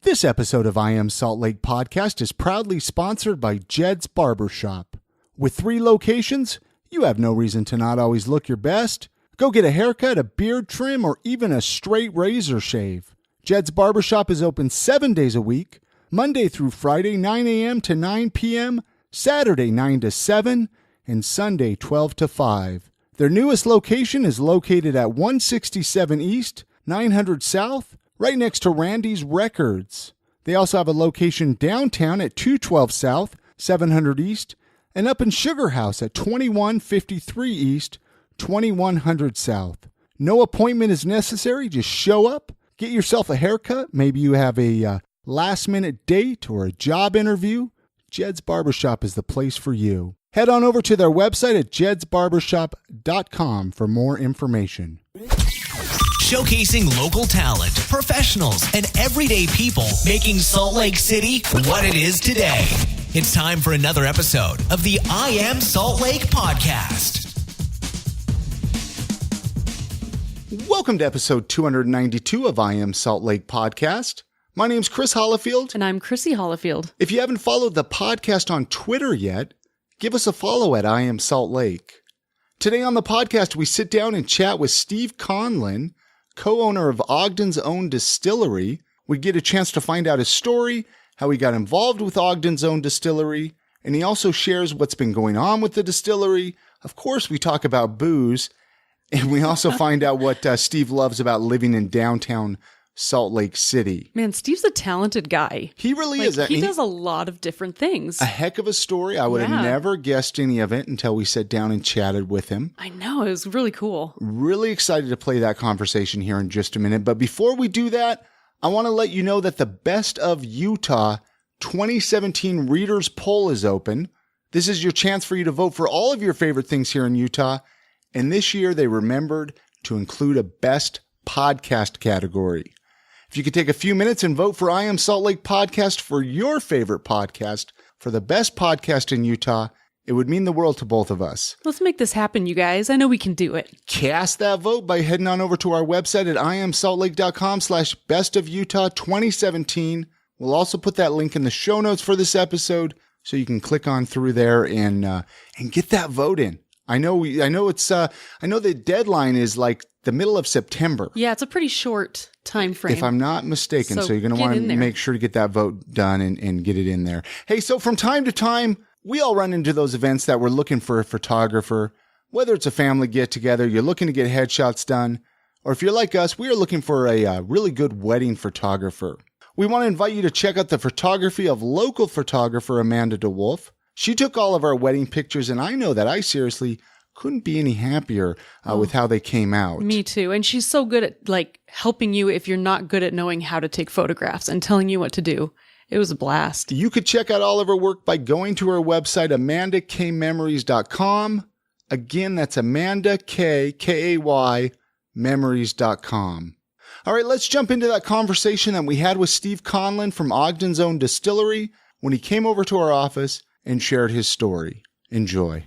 This episode of I Am Salt Lake Podcast is proudly sponsored by Jed's Barbershop. With 3 locations, you have no reason to not always look your best. Go get a haircut, a beard trim, or even a straight razor shave. Jed's Barbershop is open 7 days a week, Monday through Friday, 9 a.m. to 9 p.m., Saturday, 9 to 7, and Sunday, 12 to 5. Their newest location is located at 167 East, 900 South, right next to Randy's Records. They also have a location downtown at 212 South, 700 East, and up in Sugar House at 2153 East, 2100 South. No appointment is necessary. Just show up, get yourself a haircut. Maybe you have a last-minute date or a job interview. Jed's Barbershop is the place for you. Head on over to their website at jedsbarbershop.com for more information. Showcasing local talent, professionals, and everyday people, making Salt Lake City what it is today. It's time for another episode of the I Am Salt Lake Podcast. Welcome to episode 292 of I Am Salt Lake Podcast. My name's Chris Hollifield. And I'm Chrissy Hollifield. If you haven't followed the podcast on Twitter yet, give us a follow at I Am Salt Lake. Today on the podcast, we sit down and chat with Steve Conlin, co-owner of Ogden's own distillery. We get a chance to find out his story, how he got involved with Ogden's own distillery, and he also shares what's been going on with the distillery. Of course, we talk about booze, and we also find out what Steve loves about living in downtown Salt Lake City. Man, Steve's a talented guy. He really is. He does a lot of different things. A heck of a story. I would have never guessed any of it until we sat down and chatted with him. I know. It was really cool. Really excited to play that conversation here in just a minute. But before we do that, I want to let you know that the Best of Utah 2017 Readers Poll is open. This is your chance for you to vote for all of your favorite things here in Utah. And this year, they remembered to include a Best Podcast category. If you could take a few minutes and vote for I Am Salt Lake Podcast for your favorite podcast, for the best podcast in Utah, it would mean the world to both of us. Let's make this happen, you guys. I know we can do it. Cast that vote by heading on over to our website at iamsaltlake.com/bestofutah2017. We'll also put that link in the show notes for this episode, so you can click on through there and get that vote in. I know the deadline is like the middle of September. Yeah, it's a pretty short time frame. If I'm not mistaken. So you're going to want to make sure to get that vote done and get it in there. Hey, so from time to time, we all run into those events that we're looking for a photographer, whether it's a family get-together, you're looking to get headshots done, or if you're like us, we are looking for a really good wedding photographer. We want to invite you to check out the photography of local photographer Amanda DeWolf. She took all of our wedding pictures, and I know that I seriously couldn't be any happier with how they came out. Me too. And she's so good at helping you if you're not good at knowing how to take photographs and telling you what to do. It was a blast. You could check out all of her work by going to her website, amandakmemories.com. Again, that's Amanda, K-A-Y, memories.com. All right, let's jump into that conversation that we had with Steve Conlin from Ogden's own distillery when he came over to our office and shared his story. Enjoy.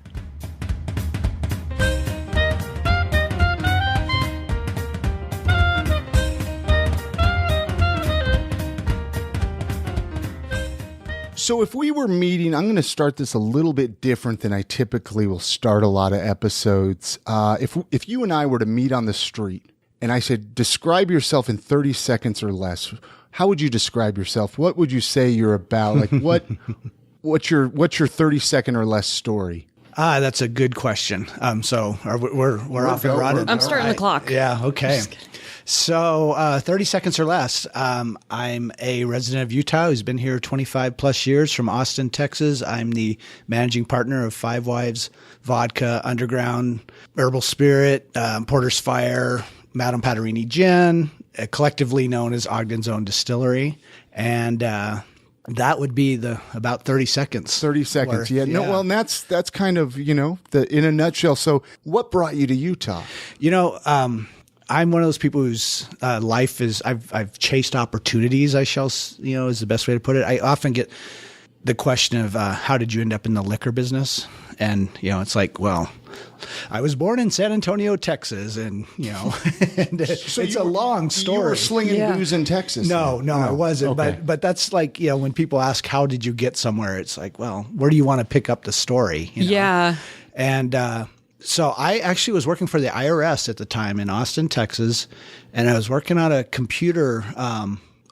So if we were meeting, I'm going to start this a little bit different than I typically will start a lot of episodes. If you and I were to meet on the street and I said, describe yourself in 30 seconds or less, how would you describe yourself? What would you say you're about? What's your 30-second or less story? That's a good question. So we're off and running. I'm starting the clock. Yeah. Okay. So 30 seconds or less. I'm a resident of Utah who's been here 25 plus years from Austin, Texas. I'm the managing partner of Five Wives Vodka, Underground, Herbal Spirit, Porter's Fire, Madame Patarini Gin, collectively known as Ogden's own distillery. And that would be about 30 seconds. 30 seconds. Yeah. No, well, and that's kind of, in a nutshell. So what brought you to Utah? I'm one of those people whose life is I've chased opportunities. Is the best way to put it. I often get the question of how did you end up in the liquor business? And, it's like, well, I was born in San Antonio, Texas, and, and it's a long story. You were slinging booze in Texas. No, I wasn't. Okay. But that's like, when people ask, how did you get somewhere? It's like, well, where do you want to pick up the story? Yeah. And so I actually was working for the IRS at the time in Austin, Texas, and I was working on a computer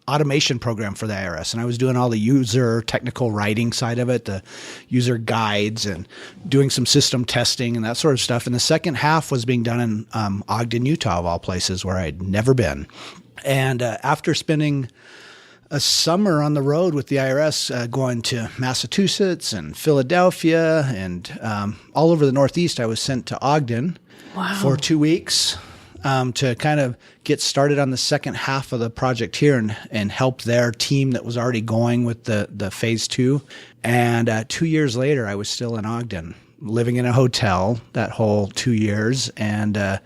automation program for the IRS. And I was doing all the user technical writing side of it, the user guides, and doing some system testing and that sort of stuff. And the second half was being done in Ogden, Utah, of all places, where I'd never been. And after spending a summer on the road with the IRS, going to Massachusetts and Philadelphia and all over the Northeast, I was sent to Ogden for 2 weeks to kind of get started on the second half of the project here and help their team that was already going with the phase 2. And 2 years later, I was still in Ogden, living in a hotel that whole 2 years. And I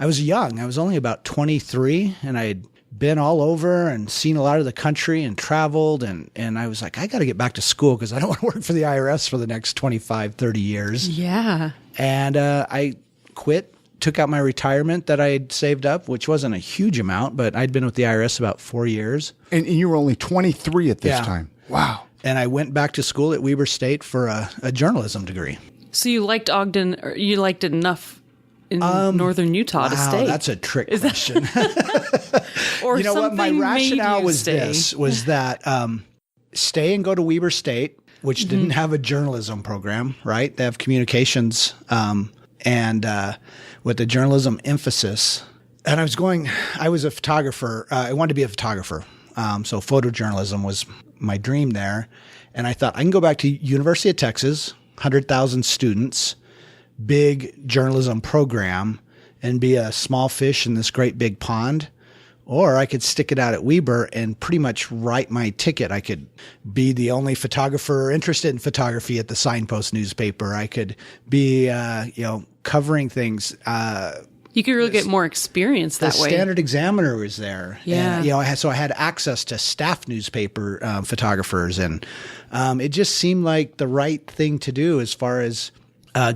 was young. I was only about 23, and I had been all over and seen a lot of the country and traveled. And I was like, I got to get back to school because I don't want to work for the IRS for the next 25, 30 years. Yeah. And I quit, took out my retirement that I had saved up, which wasn't a huge amount, but I'd been with the IRS about 4 years. And you were only 23 at this time. Wow. And I went back to school at Weber State for a journalism degree. So you liked Ogden, or you liked it enough in northern Utah to stay? That's a trick question. Or what my rationale was stay? was that stay and go to Weber State, which didn't have a journalism program, right? They have communications and with a journalism emphasis. And I was a photographer. I wanted to be a photographer. So photojournalism was my dream there. And I thought I can go back to University of Texas, 100,000 students, big journalism program, and be a small fish in this great big pond. Or I could stick it out at Weber and pretty much write my ticket. I could be the only photographer interested in photography at the Signpost newspaper. I could be, covering things. You could really get more experience that the way. The Standard Examiner was there. Yeah. And, I had access to staff newspaper photographers. And it just seemed like the right thing to do as far as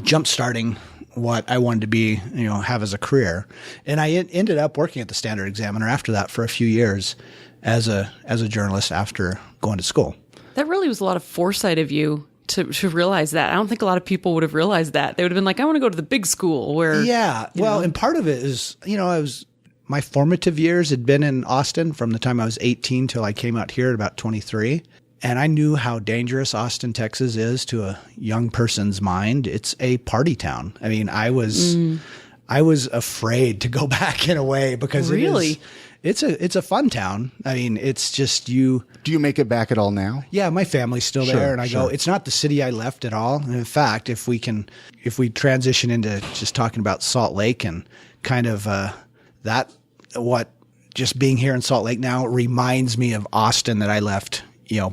jump-starting what I wanted to be, have as a career. And I ended up working at the Standard Examiner after that for a few years as a journalist after going to school. That really was a lot of foresight of you to realize that. I don't think a lot of people would have realized that. They would have been like, I want to go to the big school where... Yeah. Well, and part of it is, my formative years had been in Austin from the time I was 18 till I came out here at about 23. And I knew how dangerous Austin, Texas is to a young person's mind. It's a party town. I mean, I was afraid to go back in a way because it's a fun town. I mean, it's just you. Do you make it back at all now? Yeah, my family's still there, and I go, it's not the city I left at all. And in fact, if we transition into just talking about Salt Lake and kind of just being here in Salt Lake now reminds me of Austin that I left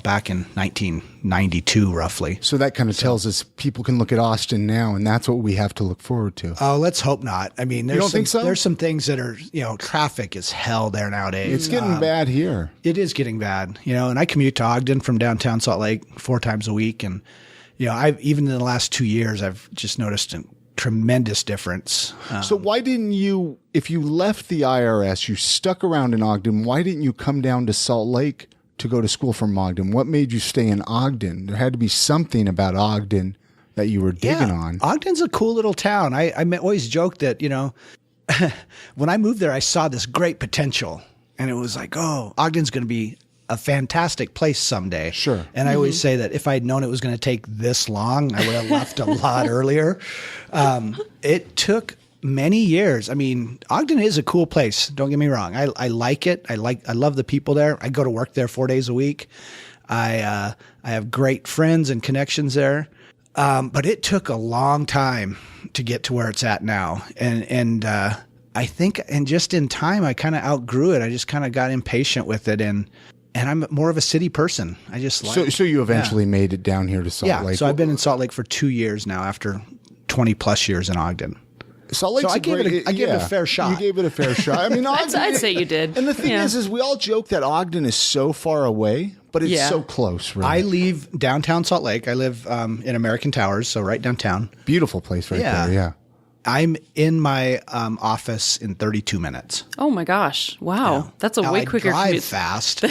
back in 1992, roughly. So that kind of tells us people can look at Austin now, and that's what we have to look forward to. Oh, let's hope not. I mean, you don't think so? There's some things that are, traffic is hell there nowadays. It's getting bad here. It is getting bad, and I commute to Ogden from downtown Salt Lake 4 times a week. And, I've even in the last 2 years, I've just noticed a tremendous difference. So why didn't you, if you left the IRS, you stuck around in Ogden, why didn't you come down to Salt Lake to go to school from Ogden? What made you stay in Ogden? There had to be something about Ogden that you were digging on. Ogden's a cool little town. I always joke that, when I moved there, I saw this great potential. And it was like, oh, Ogden's going to be a fantastic place someday. Sure. And I always say that if I had known it was going to take this long, I would have left a lot earlier. It took many years. I mean, Ogden is a cool place. Don't get me wrong. I like it. I love the people there. I go to work there 4 days a week. I have great friends and connections there. But it took a long time to get to where it's at now. And I think, and just in time, I kind of outgrew it. I just kind of got impatient with it. And I'm more of a city person. I just like. So you eventually made it down here to Salt Lake. So I've been in Salt Lake for 2 years now after 20 plus years in Ogden. Salt Lake's I gave it a fair shot. You gave it a fair shot. I mean, I'd say you did. And the thing is we all joke that Ogden is so far away, But it's so close, really. I leave downtown Salt Lake. I live in American Towers, so right downtown. Beautiful place right there, yeah. I'm in my office in 32 minutes. Oh my gosh! Wow, Yeah. that's a way quicker I drive commute. fast,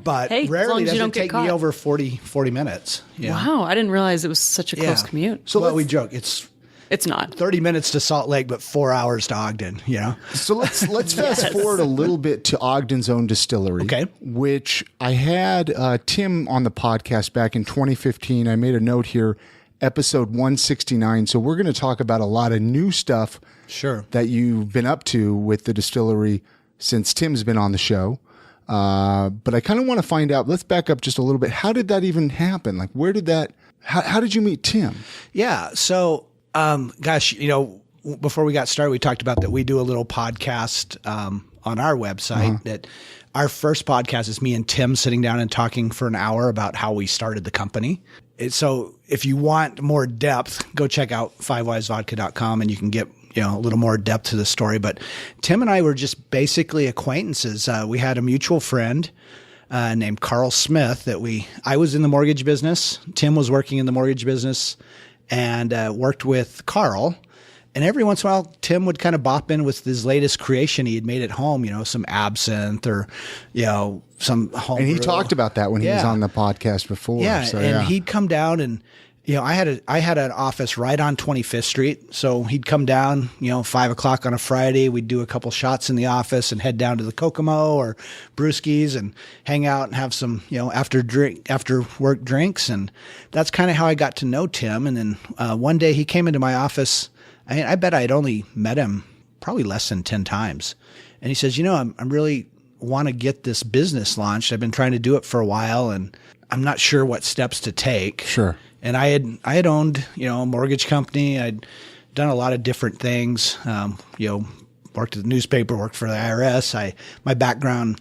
but Hey, as long rarely as does you it don't get take me caught. over 40 minutes. Yeah. Wow, I didn't realize it was such a close commute. So we joke It's not. 30 minutes to Salt Lake, but 4 hours to Ogden. You know. So let's fast forward a little bit to Ogden's own distillery, Okay. which I had Tim on the podcast back in 2015. I made a note here, episode 169. So we're going to talk about a lot of new stuff that you've been up to with the distillery since Tim's been on the show. But I kind of want to find out, let's back up just a little bit. How did that even happen? Like, where did that, how did you meet Tim? Yeah. So, gosh, before we got started, we talked about that we do a little podcast on our website. That our first podcast is me and Tim sitting down and talking for an hour about how we started the company. So if you want more depth, go check out fivewivesvodka.com and you can get a little more depth to the story. But Tim and I were just basically acquaintances. We had a mutual friend named Carl Smith I was in the mortgage business. Tim was working in the mortgage business and worked with Carl. And every once in a while, Tim would kind of bop in with his latest creation he had made at home, some absinthe or, some home. And he brew. talked about that when he was on the podcast before. Yeah, so, and he'd come down and, I had an office right on 25th Street. So he'd come down, 5 o'clock on a Friday. We'd do a couple shots in the office and head down to the Kokomo or Brewskis and hang out and have some, after work drinks. And that's kind of how I got to know Tim. And then one day he came into my office. I bet I'd only met him probably less than 10 times. And he says, I'm really want to get this business launched. I've been trying to do it for a while and I'm not sure what steps to take. Sure. And I had owned, a mortgage company. I'd done a lot of different things. Worked at the newspaper, worked for the IRS. My background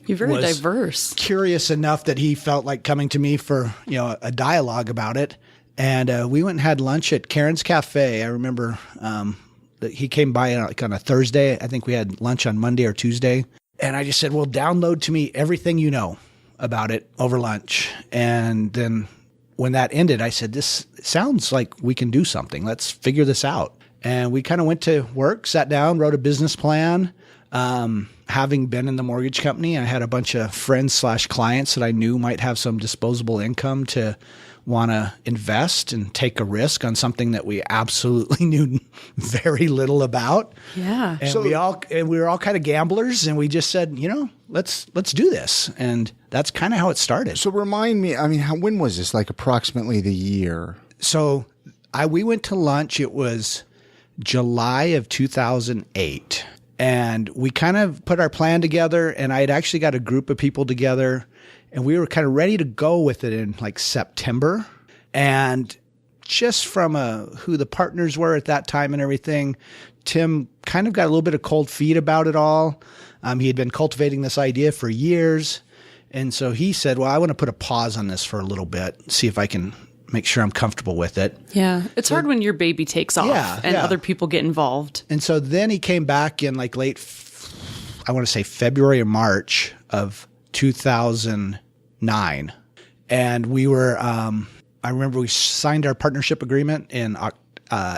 You're very was diverse. Curious enough that he felt like coming to me for, a dialogue about it. And we went and had lunch at Karen's Cafe. I remember that he came by on a Thursday. I think we had lunch on Monday or Tuesday. And I just said, well, download to me everything you know about it over lunch. And then when that ended, I said, this sounds like we can do something. Let's figure this out. And we kind of went to work, sat down, wrote a business plan. Having been in the mortgage company, I had a bunch of friends / clients that I knew might have some disposable income to want to invest and take a risk on something that we absolutely knew very little about. Yeah. And we were all kind of gamblers, and we just said, let's do this. And that's kind of how it started. So remind me, when was this? Like approximately the year? So we went to lunch. It was July of 2008. And we kind of put our plan together, and I had actually got a group of people together, and we were kind of ready to go with it in like September. And just from who the partners were at that time and everything, Tim kind of got a little bit of cold feet about it all. He had been cultivating this idea for years. And so he said, well, I want to put a pause on this for a little bit, see if I can make sure I'm comfortable with it. Yeah. It's hard when your baby takes off and other people get involved. And so then he came back in like I want to say February or March of 2009. And we were, I remember we signed our partnership agreement in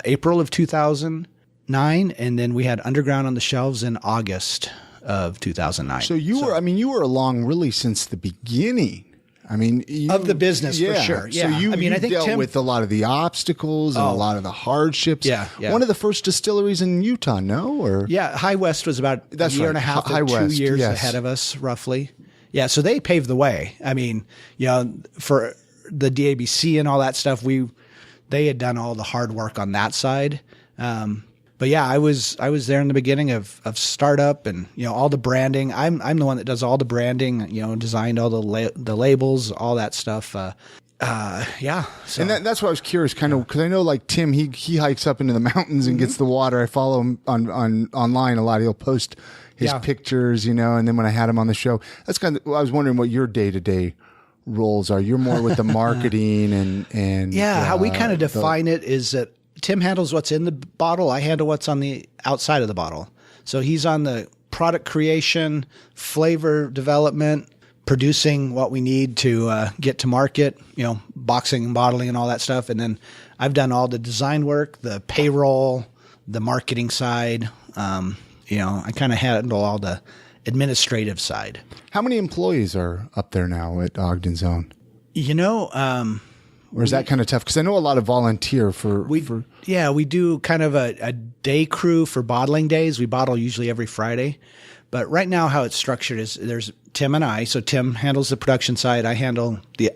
April of 2009. And then we had Underground on the shelves in August of 2009. So you were along really since the beginning. Of the business, for sure. Yeah. So you I think dealt with a lot of the obstacles and a lot of the hardships. Yeah. One of the first distilleries in Utah, no? Or yeah, High West was about a year and a half to 2 years ahead of us, roughly. Yeah, so they paved the way. For the DABC and all that stuff, they had done all the hard work on that side. But yeah, I was there in the beginning of startup and all the branding. I'm the one that does all the branding. Designed all the labels, all that stuff. Yeah. So. And that's why I was curious, kind of, because I know like Tim, he hikes up into the mountains and gets the water. I follow him on online a lot. He'll post his pictures, and then when I had him on the show, that's kind of. I was wondering what your day-to-day roles are. You're more with the marketing and how we kind of define it is that Tim handles what's in the bottle. I handle what's on the outside of the bottle. So he's on the product creation, flavor development, producing what we need to get to market, boxing and bottling and all that stuff. And then I've done all the design work, the payroll, the marketing side. I kind of handle all the administrative side. How many employees are up there now at Ogden Zone? Or is that kind of tough? Because I know a lot of volunteer we do kind of a day crew for bottling days. We bottle usually every Friday. But right now how it's structured is there's Tim and I. So Tim handles the production side. I handle the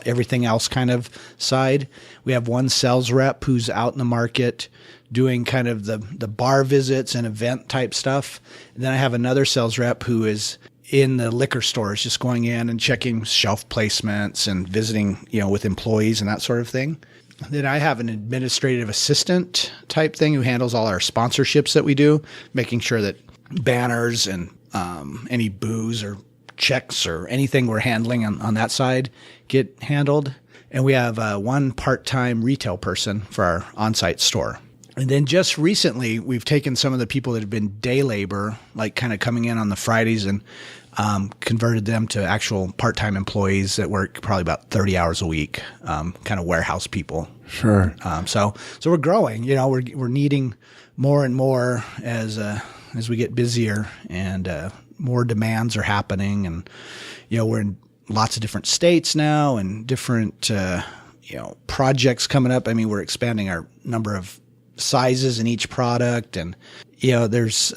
everything else kind of side. We have one sales rep who's out in the market doing kind of the bar visits and event type stuff. And then I have another sales rep who is in the liquor stores, just going in and checking shelf placements and visiting, with employees and that sort of thing. Then I have an administrative assistant type thing who handles all our sponsorships that we do, making sure that banners and any booze or checks or anything we're handling on that side get handled. And we have one part-time retail person for our on-site store. And then just recently, we've taken some of the people that have been day labor, like kind of coming in on the Fridays, and converted them to actual part-time employees that work probably about 30 hours a week, kind of warehouse people. Sure. So we're growing. We're needing more and more as we get busier, and more demands are happening. And we're in lots of different states now, and different projects coming up. I mean, we're expanding our number of sizes in each product, and there's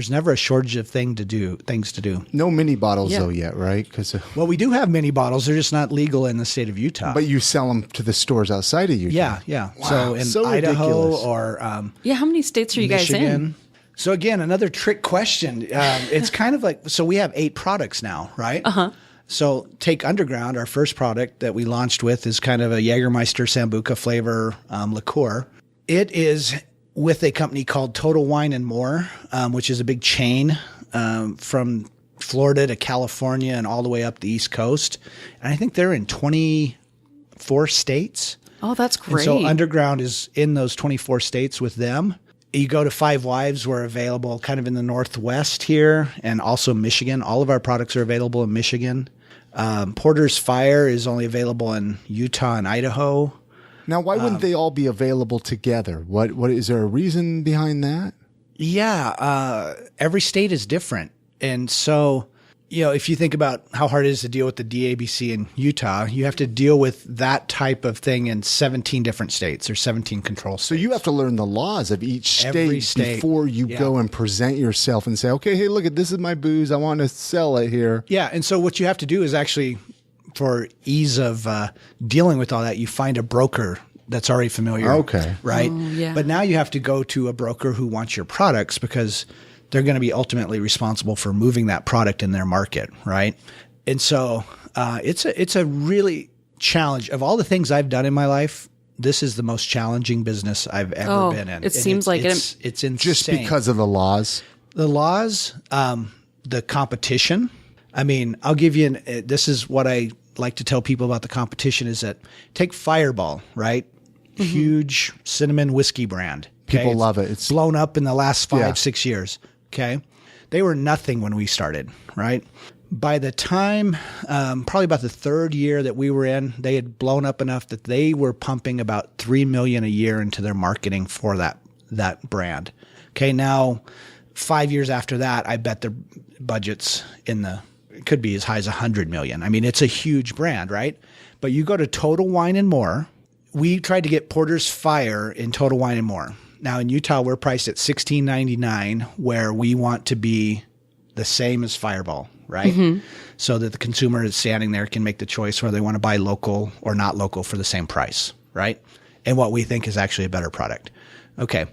never a shortage of things to do. No mini bottles though yet, right? Well, we do have mini bottles. They're just not legal in the state of Utah. But you sell them to the stores outside of Utah. Yeah. Wow, so in Idaho ridiculous. Or how many states are you Michigan. guys in? So again, another trick question. It's kind of like, so we have 8 products now, right? Uh-huh. So take Underground, our first product that we launched with is kind of a Jägermeister Sambuca flavor liqueur. It is with a company called Total Wine and More, which is a big chain from Florida to California and all the way up the East Coast. And I think they're in 24 states. Oh, that's great. And so Underground is in those 24 states with them. You go to Five Wives, we're available kind of in the Northwest here, and also Michigan. All of our products are available in Michigan. Porter's Fire is only available in Utah and Idaho. Now, why wouldn't they all be available together? What is there a reason behind that? Yeah, every state is different. And so, if you think about how hard it is to deal with the DABC in Utah, you have to deal with that type of thing in 17 different states or 17 control states. So you have to learn the laws of each Every state before you go and present yourself and say, okay, hey, look, this is my booze. I want to sell it here. Yeah, and so what you have to do is actually, for ease of dealing with all that, you find a broker that's already familiar. Okay. Right? Oh, yeah. But now you have to go to a broker who wants your products because they're going to be ultimately responsible for moving that product in their market, right? And so it's a really challenge. Of all the things I've done in my life, this is the most challenging business I've ever been in. It seems like it's insane. Just because of the laws? The laws, the competition. I mean, I'll give you this is what I like to tell people about the competition is that take Fireball, right? Mm-hmm. Huge cinnamon whiskey brand. Okay? People love it. It's blown up in the last 5-6 years. Okay. They were nothing when we started, right? By the time, probably about the third year that we were in, they had blown up enough that they were pumping about $3 million a year into their marketing for that brand. Okay. Now, 5 years after that, I bet their budgets it could be as high as $100 million. I mean, it's a huge brand, right? But you go to Total Wine and More. We tried to get Porter's Fire in Total Wine and More. Now in Utah, we're priced at $16.99, where we want to be the same as Fireball, right? Mm-hmm. So that the consumer is standing there can make the choice whether they want to buy local or not local for the same price, right? And what we think is actually a better product. Okay,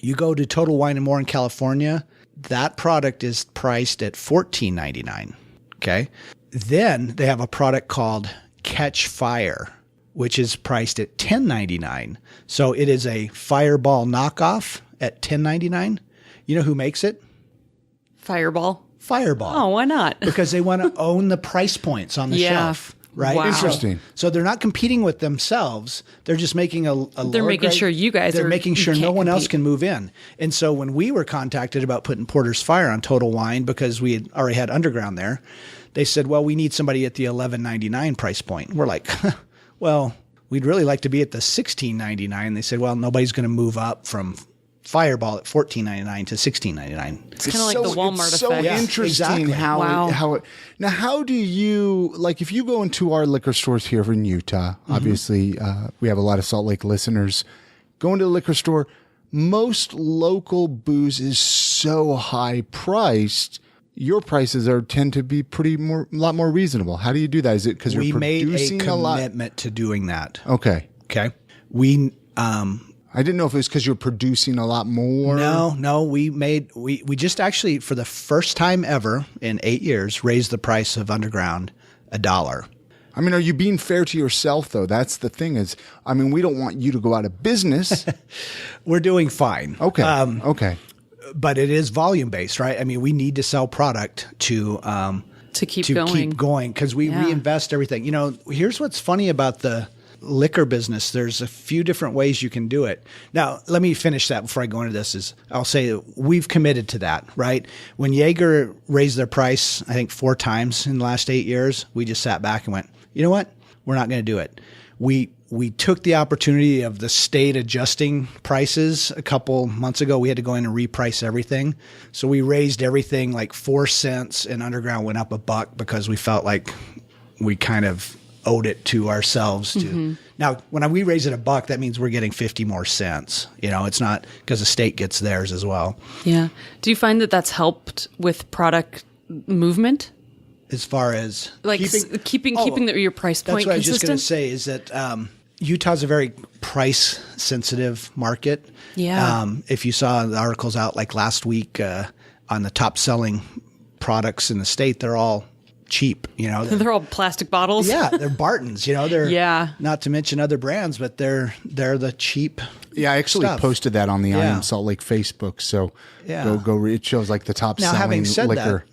you go to Total Wine and More in California, that product is priced at $14.99, okay? Then they have a product called Catch Fire, which is priced at $10.99. So it is a Fireball knockoff at $10.99. You know who makes it? Fireball. Fireball. Oh, why not? Because they want to own the price points on the shelf. Right? Wow. Interesting. So they're not competing with themselves. They're just making a they're making grade. sure you guys They're making sure no one else compete. can move in. And so when we were contacted about putting Porter's Fire on Total Wine because we had already had Underground there, they said, well, we need somebody at the $11.99 price point. We're like, well, we'd really like to be at the $16.99. They said, well, nobody's going to move up from Fireball at $14.99 to $16.99. It's kind of like the Walmart it's effect. so interesting exactly. how it now, how do you, like, if you go into our liquor stores here in Utah, obviously we have a lot of Salt Lake listeners, go into the liquor store, most local booze is so high priced. Your prices tend to be a lot more reasonable. How do you do that? Is it because you're producing a commitment to doing that? Okay. I didn't know if it was because you're producing a lot more. No. We just actually, for the first time ever in 8 years, raised the price of Underground $1. I mean, are you being fair to yourself, though? That's the thing is, I mean, we don't want you to go out of business. We're doing fine. Okay. Okay. But it is volume based, right? I mean, we need to sell product to keep going because we reinvest everything. You know, here's what's funny about the liquor business. There's a few different ways you can do it. Now, let me finish that before I go into this. I'll say we've committed to that, right? When Jaeger raised their price, I think 4 times in the last 8 years, we just sat back and went, you know what? We're not going to do it. We took the opportunity of the state adjusting prices a couple months ago. We had to go in and reprice everything. So we raised everything like 4 cents, and Underground went up $1 because we felt like we kind of owed it to ourselves to. Now, when we raise it $1, that means we're getting 50 more cents. You know, it's not because the state gets theirs as well. Yeah. Do you find that that's helped with product movement? As far as like keeping your price point consistent? That's what I was just going to say is that Utah's a very price sensitive market. Yeah. If you saw the articles out like last week on the top selling products in the state, they're all cheap, you know. They're all plastic bottles. Yeah, they're Bartons, you know. They're not to mention other brands, but they're the cheap. Yeah, I actually posted that on the I Am Salt Lake Facebook. So go. It shows like the top selling having said liquor. That,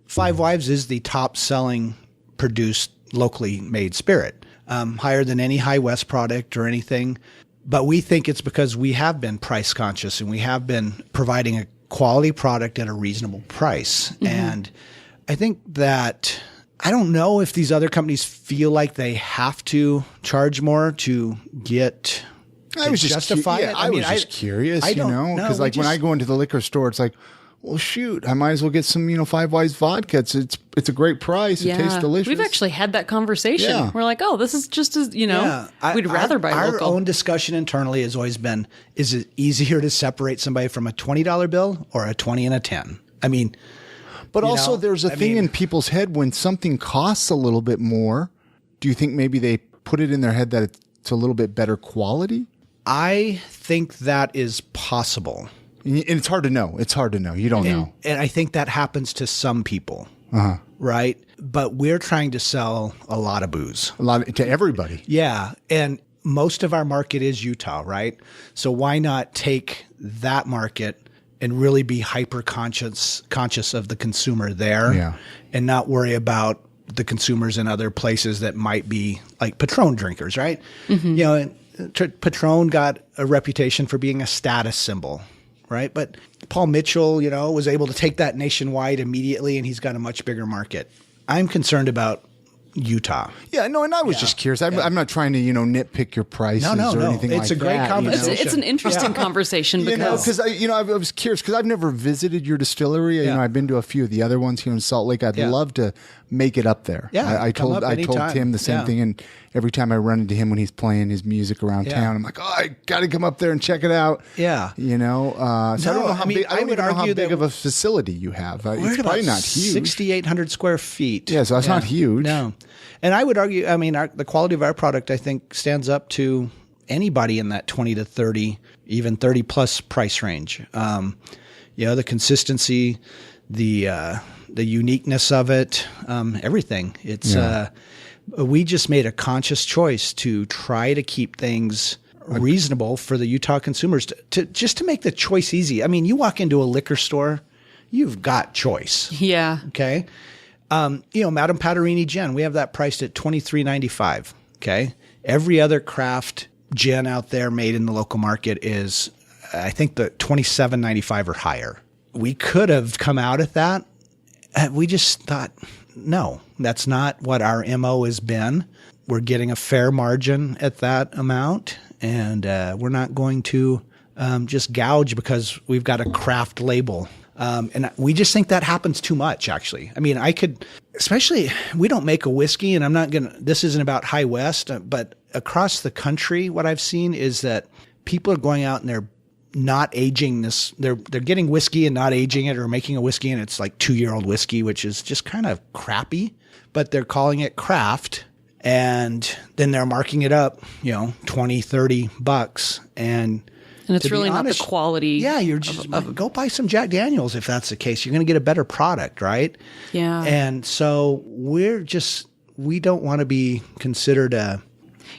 Five Wives is the top selling produced locally made spirit, higher than any High West product or anything. But we think it's because we have been price conscious and we have been providing a quality product at a reasonable price. And I think that I don't know if these other companies feel like they have to charge more to get justify it. I was just curious, you know, because like when I go into the liquor store, it's like, well, shoot, I might as well get some, you know, Five Wives vodka. It's a great price. It tastes delicious. We've actually had that conversation. Yeah. We're like, oh, this is just as, you know, we'd rather buy local. Our own discussion internally has always been, is it easier to separate somebody from a $20 bill or a 20 and a 10? I mean, but also there's a thing in people's head when something costs a little bit more. Do you think maybe they put it in their head that it's a little bit better quality? I think that is possible. And it's hard to know. You don't know. And I think that happens to some people, right? But we're trying to sell a lot of booze. To everybody. Yeah. And most of our market is Utah, right? So why not take that market and really be hyper conscious of the consumer there and not worry about the consumers in other places that might be like Patron drinkers, right? You know, Patron got a reputation for being a status symbol. Right. But Paul Mitchell, you know, was able to take that nationwide immediately, and he's got a much bigger market. I'm concerned about Utah. Yeah, no, and I was just curious. I'm not trying to, you know, nitpick your prices or anything like that. It's a great conversation. It's an interesting conversation because I was curious because I've never visited your distillery. You know, I've been to a few of the other ones here in Salt Lake. I'd love to make it up there. Yeah, I told Tim the same thing, and every time I run into him when he's playing his music around town, I'm like, oh, I got to come up there and check it out. Yeah, you know. So I don't know how big. I would argue how big of a facility you have. It's probably not huge. 6,800 square feet. Yeah, so it's not huge. No. And I would argue, I mean, the quality of our product, I think, stands up to anybody in that 20 to 30, even 30 plus price range. You know, the consistency, the uniqueness of it, everything. It's we just made a conscious choice to try to keep things reasonable for the Utah consumers to make the choice easy. I mean, you walk into a liquor store, you've got choice. Yeah. Okay. You know, Madame Patarini gin, we have that priced at $23.95. Okay. Every other craft gin out there made in the local market is, I think, the $27.95 or higher. We could have come out at that. We just thought, no, That's not what our MO has been. We're getting a fair margin at that amount, and we're not going to just gouge because we've got a craft label. And we just think that happens too much, actually. I mean, especially, we don't make a whiskey, and this isn't about High West, but across the country, what I've seen is that people are going out and they're not aging this. They're getting whiskey and not aging it, or making a whiskey and it's like 2-year-old whiskey, which is just kind of crappy, but they're calling it craft. And then they're marking it up, $20, $30. And it's really not the quality. Yeah, you're just go buy some Jack Daniels if that's the case. You're going to get a better product, right? Yeah. And so we don't want to be considered a.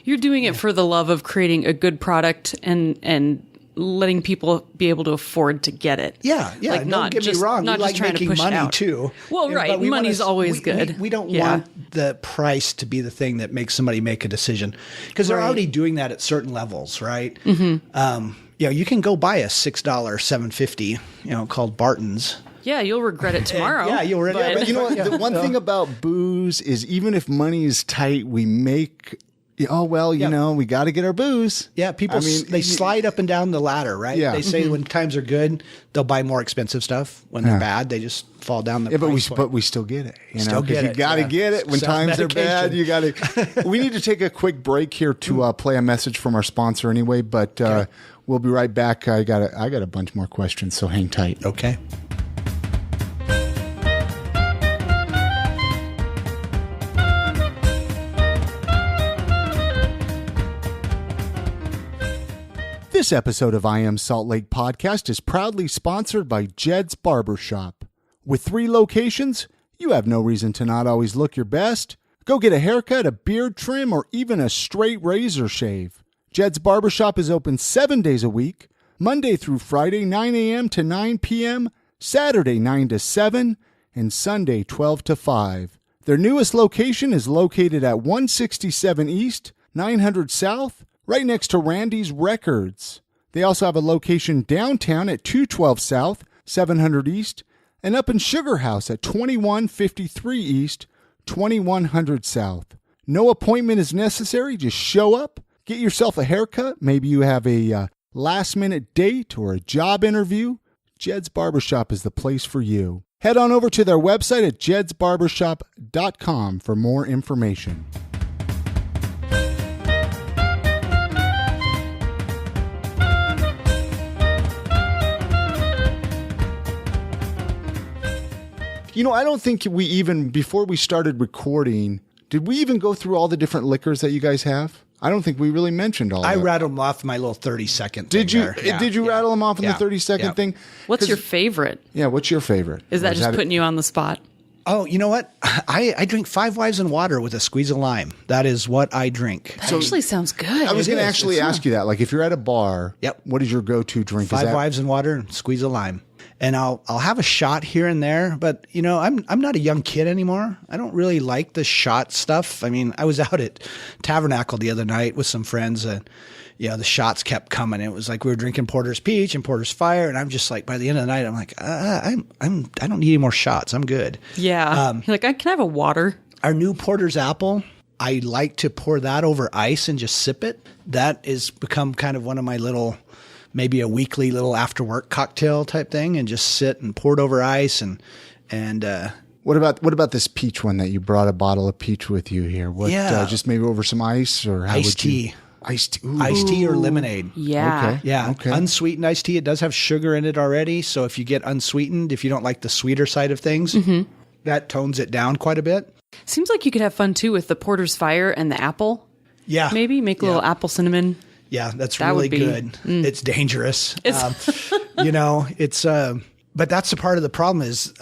You're doing it for the love of creating a good product and letting people be able to afford to get it. Yeah. Like, don't get me wrong. Not we just like trying making to push money out. too. Well, right. Money's always good. We don't want the price to be the thing that makes somebody make a decision, because they're already doing that at certain levels, right? Mm-hmm. You can go buy a $6 $7.50, called Barton's. Yeah, you'll regret it tomorrow. Yeah, you'll regret it. But you know what? The one thing about booze is, even if money is tight, we make. We got to get our booze. Yeah, people, they slide up and down the ladder, right? Yeah. They say when times are good, they'll buy more expensive stuff. When they're bad, they just fall down the price point. But we still get it. Still get it. You got to get it. When times are bad, you got to. We need to take a quick break here to play a message from our sponsor anyway, but we'll be right back. I got a bunch more questions, so hang tight. Okay. This episode of I Am Salt Lake podcast is proudly sponsored by Jed's Barbershop. With 3 locations, you have no reason to not always look your best. Go get a haircut, a beard trim, or even a straight razor shave. Jed's Barbershop is open 7 days a week, Monday through Friday, 9 a.m. to 9 p.m., Saturday, 9 to 7, and Sunday, 12 to 5. Their newest location is located at 167 East, 900 South, right next to Randy's Records. They also have a location downtown at 212 South, 700 East, and up in Sugar House at 2153 East, 2100 South. No appointment is necessary. Just show up, get yourself a haircut. Maybe you have a last-minute date or a job interview. Jed's Barbershop is the place for you. Head on over to their website at jedsbarbershop.com for more information. I don't think we even, before we started recording, did we even go through all the different liquors that you guys have? I don't think we really mentioned all of that. I rattled them off my little 30-second thing. Did you rattle them off in the 30-second Yeah. thing? What's your favorite? Yeah, what's your favorite? Is that just putting you on the spot? Oh, you know what? I drink 5 Wives and water with a squeeze of lime. That is what I drink. That actually sounds good. I was going to actually ask you that. Like, if you're at a bar, what is your go-to drink? 5 Wives and water and squeeze of lime. And I'll have a shot here and there, but I'm not a young kid anymore. I don't really like the shot stuff. I mean, I was out at Tabernacle the other night with some friends, and the shots kept coming. It was like we were drinking Porter's Peach and Porter's Fire, and I'm just like, by the end of the night, I'm like, I don't need any more shots. I'm good. Yeah. You're like, can I have a water? Our new Porter's Apple, I like to pour that over ice and just sip it. That has become kind of one of my maybe a weekly little after work cocktail type thing, and just sit and pour it over ice and what about this peach one that you brought a bottle of peach with you here? Just maybe over some ice or iced tea. Iced tea or lemonade. Yeah. Okay. Yeah. Okay. Unsweetened iced tea. It does have sugar in it already. So if you get unsweetened, if you don't like the sweeter side of things, that tones it down quite a bit. Seems like you could have fun too with the Porter's Fire and the apple. Yeah. Maybe make a little apple cinnamon. Yeah, that's really good. It's dangerous. But that's the part of the problem is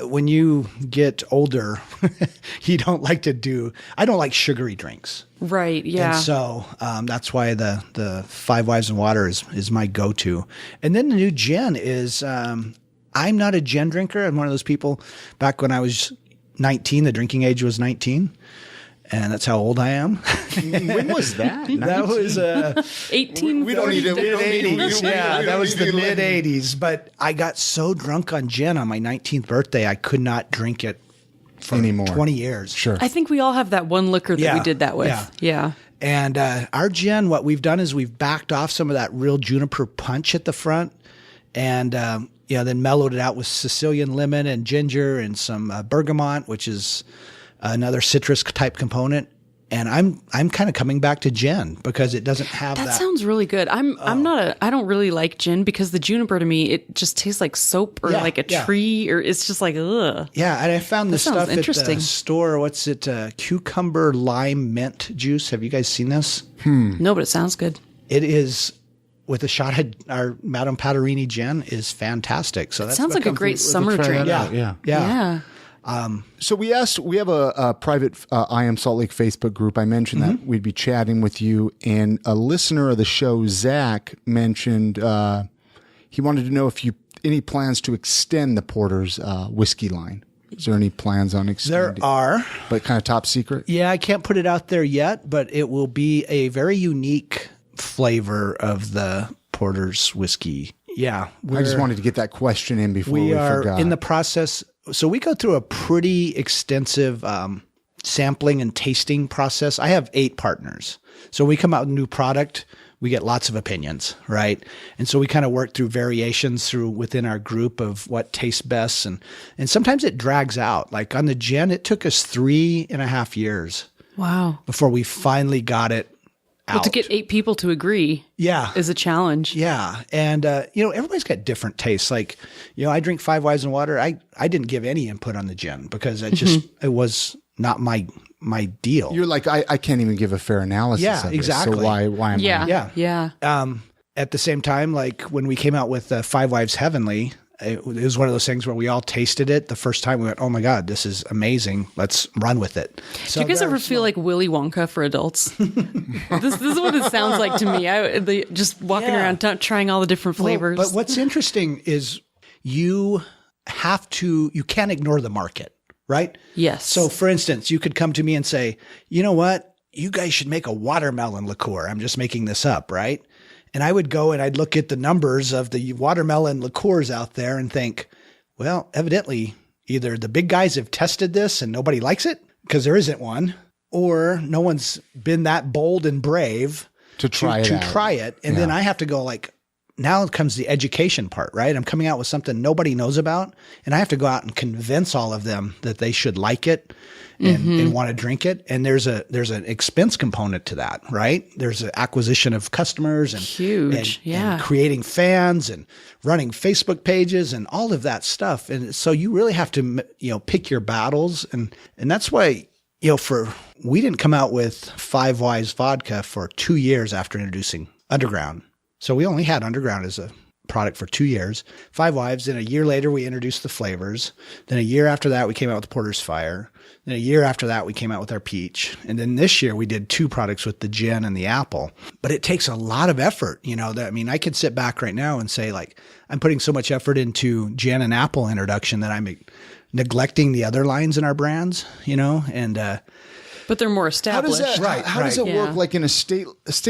when you get older, I don't like sugary drinks. Right, yeah. And so that's why the 5 Wives and water is my go-to. And then the new gin is, I'm not a gin drinker. I'm one of those people, back when I was 19, the drinking age was 19. And that's how old I am. When was that? That was 18. We don't need to. mid-80s. Yeah, that was the mid-80s. But I got so drunk on gin on my 19th birthday, I could not drink it anymore. 20 years. Sure. I think we all have that one liquor that we did that with. Yeah. And our gin, what we've done is we've backed off some of that real juniper punch at the front, and then mellowed it out with Sicilian lemon and ginger and some bergamot, which is another citrus type component. And I'm kind of coming back to gin because it doesn't have that. That sounds really good. I don't really like gin because the juniper to me, it just tastes like soap or like a tree, or it's just like, ugh. Yeah. And I found this stuff at the store. What's it? Cucumber lime mint juice. Have you guys seen this? No, but it sounds good. It is with a shot at our Madame Paterini gin is fantastic. So that sounds like a great summer drink. Yeah. So we have a private I Am Salt Lake Facebook group. I mentioned that we'd be chatting with you, and a listener of the show, Zach, mentioned he wanted to know if you any plans to extend the Porter's whiskey line. Is there any plans on extending? There are, but kind of top secret. Yeah, I can't put it out there yet, but it will be a very unique flavor of the Porter's whiskey. Yeah, I just wanted to get that question in before we forgot. We are in the process. So we go through a pretty extensive sampling and tasting process. I have 8 partners. So we come out with a new product, we get lots of opinions, right? And so we kind of work through variations within our group of what tastes best. And sometimes it drags out. Like on the gin, it took us 3.5 years. Wow. Before we finally got it out. Well, to get 8 people to agree is a challenge. Yeah. And, everybody's got different tastes. Like, I drink 5 Wives and water. I didn't give any input on the gin because it was not my deal. You're like, I can't even give a fair analysis of exactly. This, so why am I? Yeah. At the same time, like when we came out with 5 Wives Heavenly, it was one of those things where we all tasted it the first time. We went, oh my God, this is amazing. Let's run with it. So do you guys ever feel like Willy Wonka for adults? This is what it sounds like to me. Just walking around trying all the different flavors. But what's interesting is you can't ignore the market, right? Yes. So for instance, you could come to me and say, you know what? You guys should make a watermelon liqueur. I'm just making this up, right? And I would go and I'd look at the numbers of the watermelon liqueurs out there and think, well, evidently either the big guys have tested this and nobody likes it because there isn't one, or no one's been that bold and brave to try it. And then I have to go like, now comes the education part, right? I'm coming out with something nobody knows about, and I have to go out and convince all of them that they should like it and want to drink it. And there's an expense component to that, right? There's an acquisition of customers and creating fans and running Facebook pages and all of that stuff. And so you really have to, pick your battles. And that's why, we didn't come out with 5 Wives vodka for 2 years after introducing Underground. So we only had Underground as a product for 2 years. 5 Wives. Then a year later, we introduced the flavors. Then a year after that, we came out with the Porter's Fire. Then a year after that, we came out with our peach. And then this year, we did 2 products with the gin and the apple. But it takes a lot of effort. I could sit back right now and say, like, I'm putting so much effort into gin and apple introduction that I'm neglecting the other lines in our brands, But they're more established. How does it work like in a state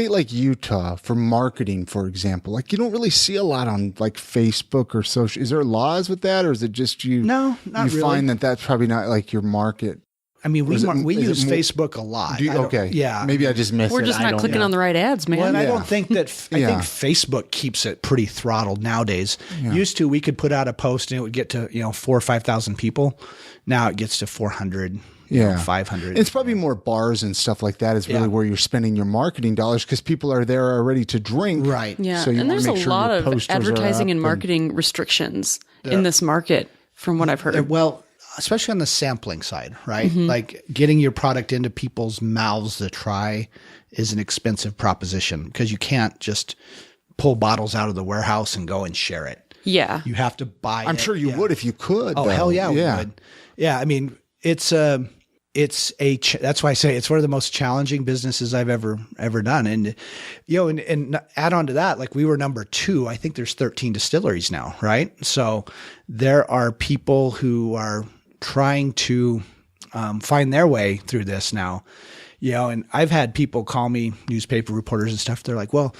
like Utah for marketing, for example? Like you don't really see a lot on like Facebook or social. Is there laws with that, or is it just you? No, not really. You find that that's probably not like your market. I mean, we use Facebook a lot. Okay. Yeah. Maybe I just missed it. We're just not clicking on the right ads, man. Well, and I don't think that, I think Facebook keeps it pretty throttled nowadays. Yeah. Used to, we could put out a post and it would get to, 4,000 or 5,000 people. Now it gets to 400. 500. It's probably more bars and stuff like that is really where you're spending your marketing dollars because people are there already to drink. Right. Yeah. So and there's a lot of advertising and marketing restrictions in this market from what I've heard. Well, especially on the sampling side, right? Like getting your product into people's mouths to try is an expensive proposition because you can't just pull bottles out of the warehouse and go and share it. Yeah. You have to buy it. I'm sure you would if you could. Oh, hell yeah, we would. Yeah. I mean, that's why I say it's one of the most challenging businesses I've ever done. And, and add on to that, like we were number 2, I think there's 13 distilleries now, right? So there are people who are trying to find their way through this now, and I've had people call me, newspaper reporters and stuff. They're like, well,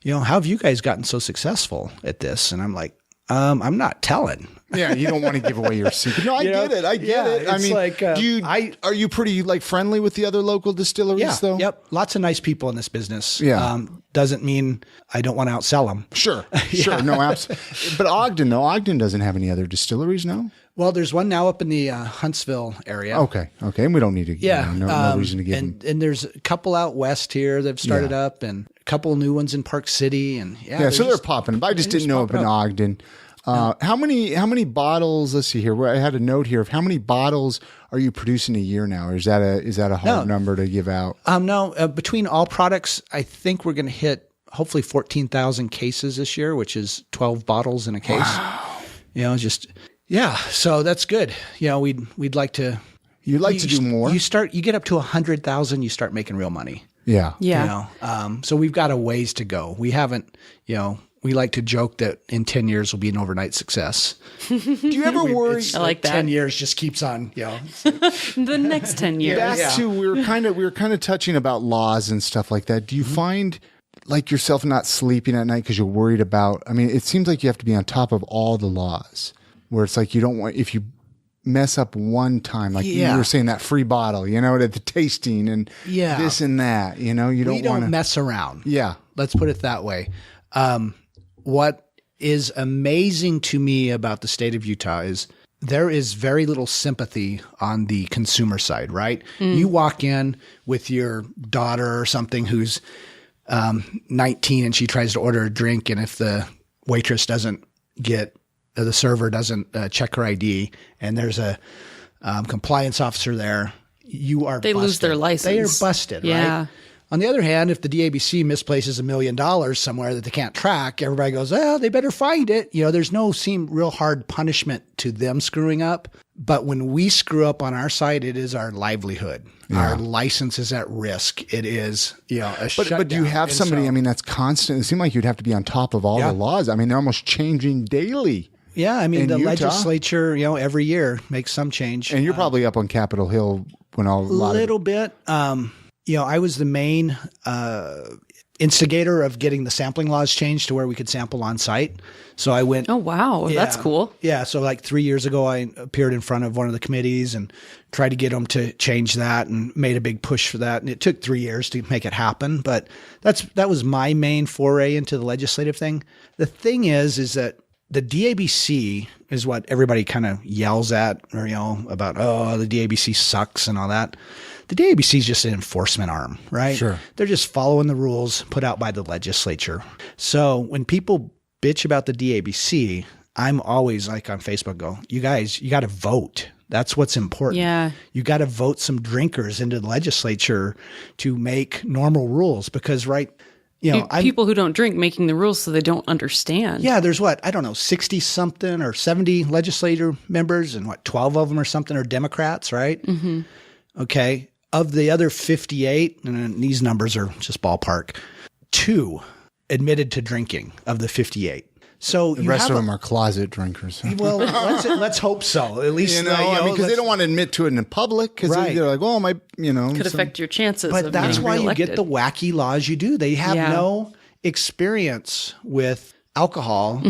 how have you guys gotten so successful at this? And I'm like, I'm not telling. Yeah, you don't want to give away your secret. No, I get it. I get it. I mean, like, are you pretty like friendly with the other local distilleries though? Yep. Lots of nice people in this business. Yeah. Doesn't mean I don't want to outsell them. Sure. No, absolutely. But Ogden, though, Ogden doesn't have any other distilleries, no? Well, there's one now up in the Huntsville area. Okay. And we don't need to. No reason to give them. And there's a couple out west here that have started up, and a couple new ones in Park City, and so they're popping. But I just didn't know up in Ogden. How many bottles? Let's see here. I had a note here of how many bottles are you producing a year now? Or is that a hard number to give out? No. Between all products, I think we're going to hit hopefully 14,000 cases this year, which is 12 bottles in a case. Wow. So that's good. We'd like to. You'd like to do more. You get up to 100,000, you start making real money. Yeah. So we've got a ways to go. We haven't. We like to joke that in 10 years will be an overnight success. Do you ever worry? I like that. 10 years just keeps on, The next 10 years. Back to we were kind of touching about laws and stuff like that. Do you find like yourself not sleeping at night because you're worried about? I mean, it seems like you have to be on top of all the laws. Where it's like you don't want if you mess up one time, like you were saying that free bottle, at the tasting and this and that. You don't want to mess around. Yeah, let's put it that way. What is amazing to me about the state of Utah is there is very little sympathy on the consumer side, right? You walk in with your daughter or something who's 19 and she tries to order a drink, and if the waitress doesn't the server doesn't check her ID and there's a compliance officer there, they lose their license. They are busted, right? On the other hand, if the DABC misplaces $1 million somewhere that they can't track, everybody goes, they better find it. There's no real hard punishment to them screwing up. But when we screw up on our side, it is our livelihood. Yeah. Our license is at risk. It is, a shutdown. But do you have somebody, that's constant. It seemed like you'd have to be on top of all the laws. They're almost changing daily. Yeah, the Utah legislature, every year makes some change. And you're probably up on Capitol Hill when a little bit. I was the main instigator of getting the sampling laws changed to where we could sample on site. So I went. Oh, wow. That's cool. Yeah. So like 3 years ago, I appeared in front of one of the committees and tried to get them to change that and made a big push for that. And it took 3 years to make it happen. But that was my main foray into the legislative thing. The thing is that the DABC is what everybody kind of yells at or, about, the DABC sucks and all that. The DABC is just an enforcement arm, right? Sure. They're just following the rules put out by the legislature. So when people bitch about the DABC, I'm always like on Facebook go, you guys, you got to vote. That's what's important. Yeah. You got to vote some drinkers into the legislature to make normal rules because, right, people who don't drink making the rules so they don't understand. Yeah, there's 60 something or 70 legislature members and 12 of them or something are Democrats, right? Mm-hmm. Okay. Of the other 58, and these numbers are just ballpark, 2 admitted to drinking of the 58. So the rest of them are closet drinkers. Well, let's hope so. At least because they don't want to admit to it in public because they're like, could affect your chances. But that's why you get the wacky laws you do. They have no experience with alcohol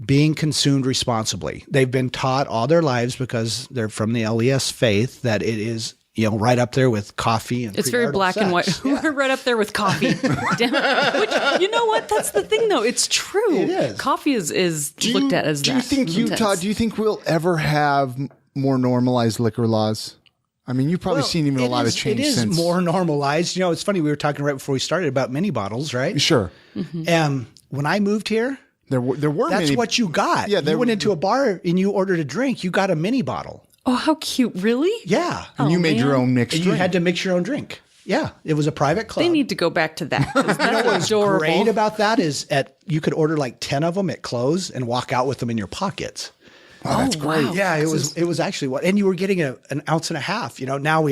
being consumed responsibly. They've been taught all their lives because they're from the LDS faith that it is. Right up there with coffee and it's very black and white. Yeah. We're right up there with coffee. Damn it. Which, you know what? That's the thing, though. It's true. It is. Coffee is looked at as that. Do you think Utah? Do you think we'll ever have more normalized liquor laws? You've probably seen even a lot of change since. It is more normalized. It's funny. We were talking right before we started about mini bottles, right? Sure. Mm-hmm. When I moved here, there were. That's what you got. Yeah, you went into a bar and you ordered a drink. You got a mini bottle. Oh, how cute. Really? Yeah. And you made your own mixed drink. You had to mix your own drink. Yeah. It was a private club. They need to go back to that. That's adorable. Great about that is you could order 10 of them at close and walk out with them in your pockets. Oh, that's great. Wow. Yeah, it was actually and you were getting an ounce and a half. Now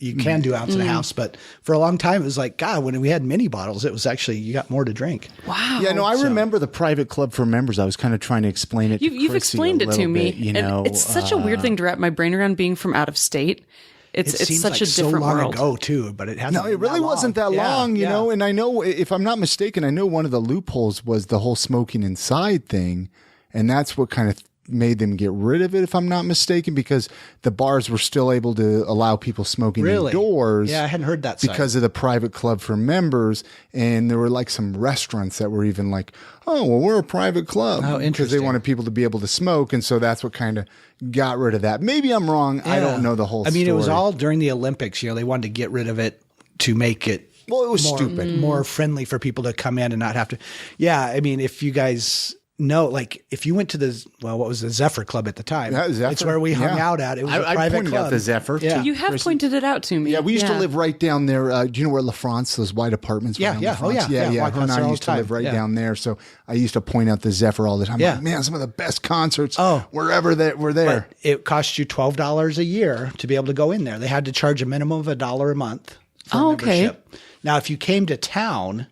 you can do ounce and a half, but for a long time it was like, God, when we had mini bottles, it was actually, you got more to drink. Wow. Yeah, no, I remember the private club for members. I was kind of trying to explain it. You've explained it to me. And it's such a weird thing to wrap my brain around being from out of state. It's such a different so long world. ago too, but it hasn't. No, it really wasn't that long, you know. And I know, if I'm not mistaken, I know one of the loopholes was the whole smoking inside thing. And that's what kind of made them get rid of it, if I'm not mistaken, because the bars were still able to allow people smoking indoors. Yeah, I hadn't heard that because of the private club for members. And there were like some restaurants that were even like, oh, well, we're a private club. Oh, interesting. Because they wanted people to be able to smoke. And so that's what kind of got rid of that. Maybe I'm wrong. Yeah. I don't know the whole story. I mean, it was all during the Olympics. They wanted to get rid of it to make it well, it was stupid. More friendly for people to come in and not have to. Yeah, I mean, if you guys know, like if you went to what was the Zephyr Club at the time? Yeah, Zephyr. It's where we hung out at. It was a private I pointed club. out the Zephyr. Yeah. You have pointed it out to me. Yeah, we used to live right down there. Do you know where La France, those white apartments? Yeah, yeah. Oh, yeah. Yeah. Her and I used to live right down there. So I used to point out the Zephyr all the time. Yeah. Like, man, some of the best concerts wherever that were there. But it cost you $12 a year to be able to go in there. They had to charge a minimum of $1 a month for membership. Now, if you came to town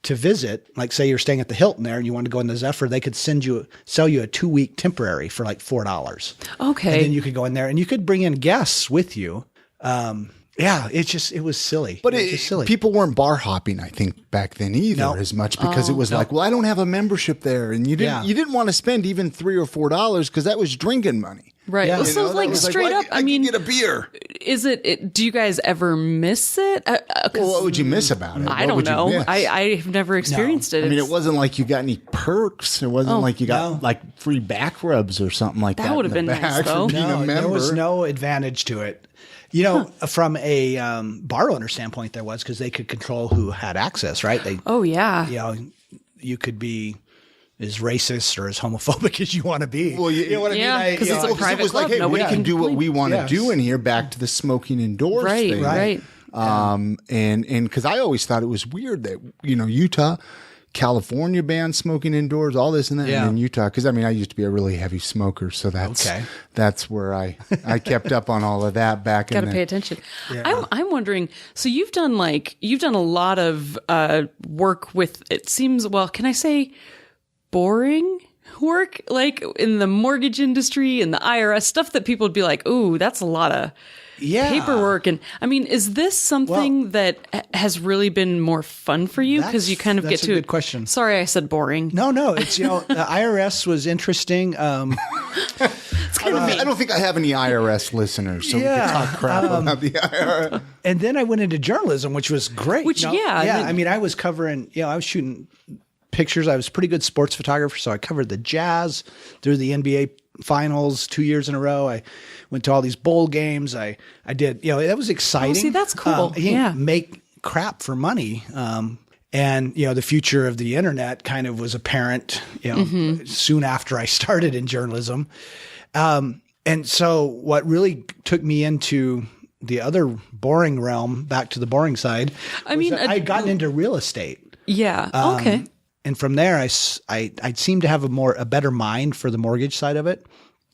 to visit, like say you're staying at the Hilton there and you want to go in the Zephyr, they could sell you a 2-week temporary for like $4. Okay. And then you could go in there and you could bring in guests with you. It was silly. But it was just silly. People weren't bar hopping, I think, back then either as much because it was like, well, I don't have a membership there. And you didn't want to spend even $3 or $4 because that was drinking money. Right. Yeah. Well, so like straight up, I mean, get a beer. Is it? Do you guys ever miss it? Well, what would you miss about it? I don't know. I've never experienced it. I mean, it wasn't like you got any perks. It wasn't like you got like free back rubs or something like that. That would have been nice, though. There was no advantage to it. From a bar owner standpoint, there was because they could control who had access, right? You could be as racist or as homophobic as you want to be. Well, you know what I mean? Yeah, because it's a private club. Like, hey, Nobody can do what complain. we want to do in here. Back to the smoking indoors thing, right. And because I always thought it was weird that Utah, California banned smoking indoors, all this and that, and in Utah, because I mean I used to be a really heavy smoker, so that's where I kept up on all of that back. Got to pay attention. Yeah. I'm wondering. So you've done a lot of work with. It seems can I say boring work, like in the mortgage industry and the IRS stuff that people would be like, "Ooh, that's a lot of." Paperwork. And I mean, is this something that has really been more fun for you? Because you kind of get to a good question. Sorry, I said boring. No, it's, the IRS was interesting. It's kind of I don't think I have any IRS listeners, so we can talk crap about the IRS. And then I went into journalism, which was great. I mean, I was covering, I was shooting pictures. I was a pretty good sports photographer, so I covered the Jazz through the NBA finals 2 years in a row. I went to all these bowl games. I did, that was exciting. Oh, see, that's cool. Make crap for money. And, the future of the internet kind of was apparent, soon after I started in journalism. And so what really took me into the other boring realm, back to the boring side, I had gotten into real estate. Yeah. Okay. And from there, I seemed to have a better mind for the mortgage side of it.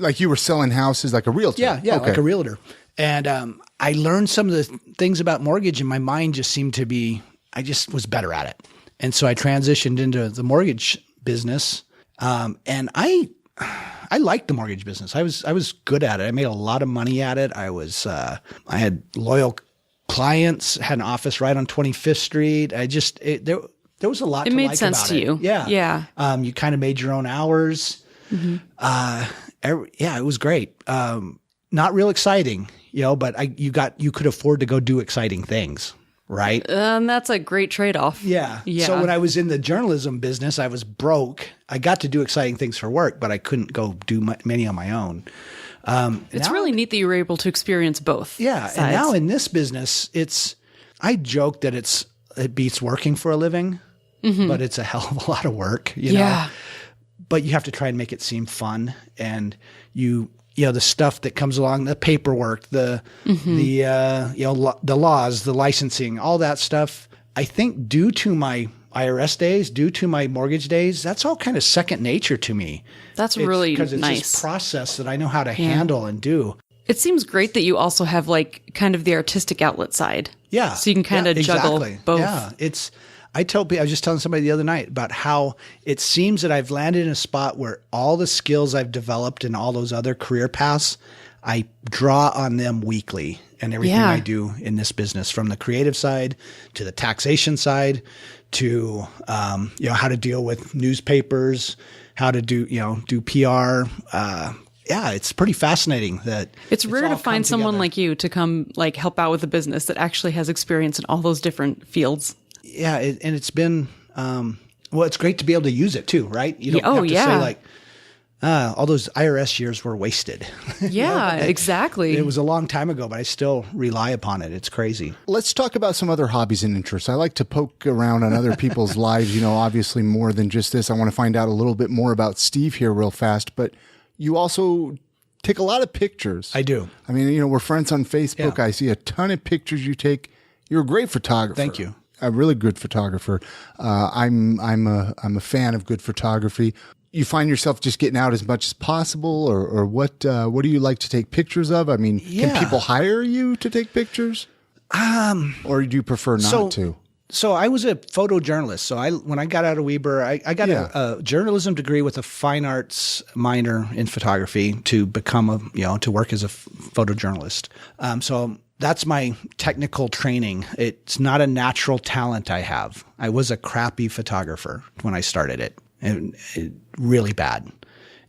Like you were selling houses like a realtor. Yeah, okay. Like a realtor. And I learned some of the things about mortgage, and my mind just seemed to be, I just was better at it. And so I transitioned into the mortgage business. And I liked the mortgage business. I was good at it. I made a lot of money at it. I had loyal clients, had an office right on 25th Street. There was a lot to like about it. It made sense to you. Yeah. Yeah. You kind of made your own hours. Mm-hmm. It was great. Not real exciting, but you could afford to go do exciting things, right? That's a great trade-off. Yeah. So when I was in the journalism business, I was broke. I got to do exciting things for work, but I couldn't go do many on my own. It's really neat that you were able to experience both. Yeah. sides. And now in this business, I joke that it beats working for a living. Mm-hmm. But it's a hell of a lot of work, know. But you have to try and make it seem fun, and the stuff that comes along, the paperwork, the laws, the licensing, all that stuff. I think due to my IRS days, due to my mortgage days, that's all kind of second nature to me. That's really nice. Because it's this process that I know how to handle and do. It seems great that you also have like kind of the artistic outlet side. Yeah. So you can kind of juggle both. Yeah. I was just telling somebody the other night about how it seems that I've landed in a spot where all the skills I've developed in all those other career paths, I draw on them weekly. and everything I do in this business, from the creative side to the taxation side to, how to deal with newspapers, how to do PR. It's pretty fascinating that it's rare to find someone like you to come like help out with a business that actually has experience in all those different fields. Yeah. And it's been, it's great to be able to use it too, right? You don't have to say like, all those IRS years were wasted. Yeah, exactly. It was a long time ago, but I still rely upon it. It's crazy. Let's talk about some other hobbies and interests. I like to poke around on other people's lives, obviously more than just this. I want to find out a little bit more about Steve here real fast, but you also take a lot of pictures. I do. I mean, we're friends on Facebook. Yeah. I see a ton of pictures you take. You're a great photographer. Thank you. A really good photographer. I'm a fan of good photography. You find yourself just getting out as much as possible, or what do you like to take pictures of? I mean, can people hire you to take pictures? Or do you prefer not to? So I was a photojournalist. So when I got out of Weber, I got a journalism degree with a fine arts minor in photography to become to work as a photojournalist. So that's my technical training. It's not a natural talent I have. I was a crappy photographer when I started it. And really bad.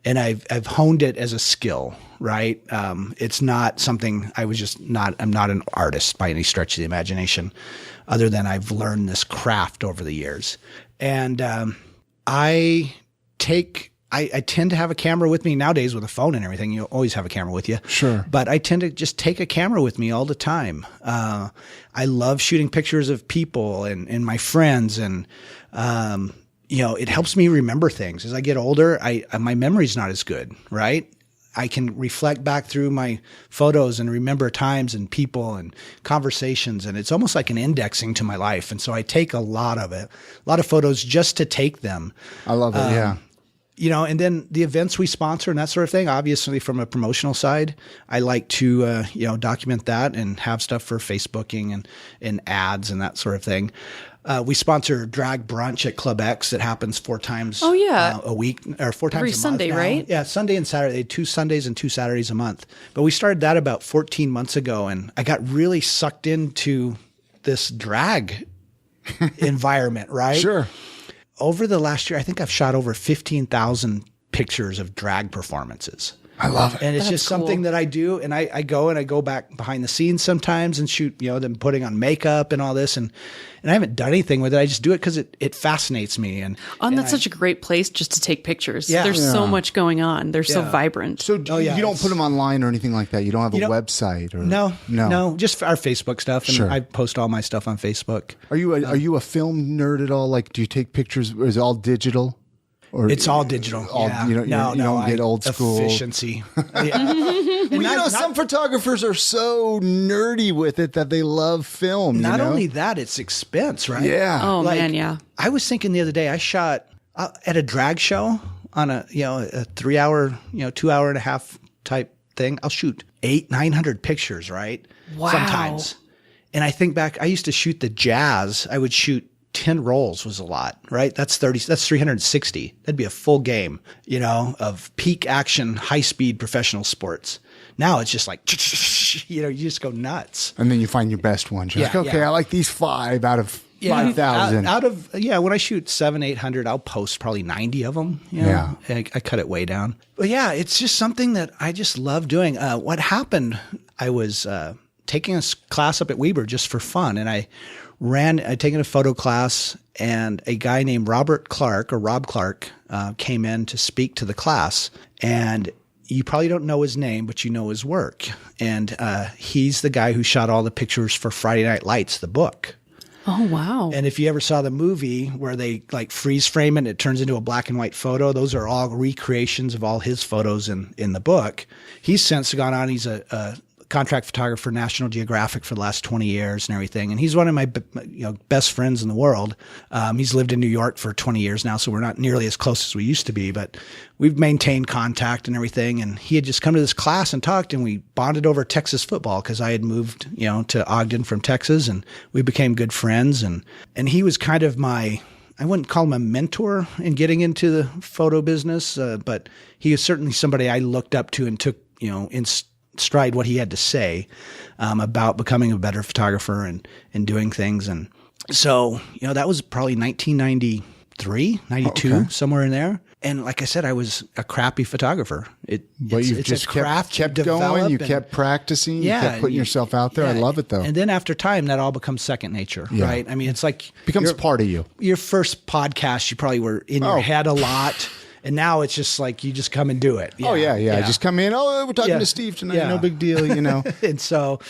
And I've honed it as a skill, right? It's not something I'm not an artist by any stretch of the imagination, other than I've learned this craft over the years. And I tend to have a camera with me nowadays with a phone and everything. You always have a camera with you. Sure. But I tend to just take a camera with me all the time. I love shooting pictures of people and my friends, and it helps me remember things. As I get older, my memory's not as good, right? I can reflect back through my photos and remember times and people and conversations, and it's almost like an indexing to my life. And so I take a lot of photos just to take them. I love it, yeah. And then the events we sponsor and that sort of thing, obviously from a promotional side, I like to, document that and have stuff for Facebooking and ads and that sort of thing. We sponsor Drag Brunch at Club X that happens 4 times a week, or 4 times every a month Sunday, now. right? Yeah, Sunday and Saturday, 2 Sundays and 2 Saturdays a month. But we started that about 14 months ago, and I got really sucked into this drag environment, right? Sure. Over the last year, I think I've shot over 15,000 pictures of drag performances. I love it. And it's just something that I do. And I go back behind the scenes sometimes and shoot, them putting on makeup and all this. And I haven't done anything with it. I just do it because it fascinates me. And that's such a great place just to take pictures. Yeah. There's so much going on. They're so vibrant. So you don't put them online or anything like that? You don't have a website? Or No, just our Facebook stuff. And Sure. I post all my stuff on Facebook. Are you a film nerd at all? Like, do you take pictures? Is it all digital? Or it's all digital. You don't get old school efficiency. Some photographers are so nerdy with it that they love film. Not only that, it's expense, right? Yeah. Oh man, yeah. I was thinking the other day, I shot at a drag show on a 3-hour, 2.5-hour type thing. I'll shoot 800-900 pictures, right? Wow. Sometimes. And I think back, I used to shoot the jazz. I would shoot 10 rolls was a lot, right? That's 360. That'd be a full game, of peak action, high speed professional sports. Now it's just like, you just go nuts. And then you find your best ones. You're like, okay, I like these 5 out of 5,000. When I shoot 700-800, I'll post probably 90 of them. I cut it way down. But yeah, it's just something that I just love doing. What happened, I was taking a class up at Weber just for fun, and I'd taken a photo class, and a guy named Rob Clark, came in to speak to the class. And you probably don't know his name, but you know his work. And he's the guy who shot all the pictures for Friday Night Lights, the book. Oh, wow. And if you ever saw the movie where they like freeze frame it and it turns into a black and white photo, those are all recreations of all his photos in the book. He's since gone on. He's a contract photographer for National Geographic for the last 20 years and everything. And he's one of my best friends in the world. He's lived in New York for 20 years now, so we're not nearly as close as we used to be, but we've maintained contact and everything. And he had just come to this class and talked, and we bonded over Texas football because I had moved, to Ogden from Texas, and we became good friends. And he was kind of I wouldn't call him a mentor in getting into the photo business, but he was certainly somebody I looked up to and took, stride what he had to say about becoming a better photographer and doing things. And so, that was probably 1993, 92, somewhere in there. And like I said, I was a crappy photographer. But you just kept going. You kept practicing. You kept putting yourself out there. I love it, though. And then after time, that all becomes second nature, right? I mean, it's like becomes part of you. Your first podcast, you probably were in your head a lot. And now it's just like you just come and do it. Yeah. Just come in. Oh, we're talking to Steve tonight. No big deal, And so,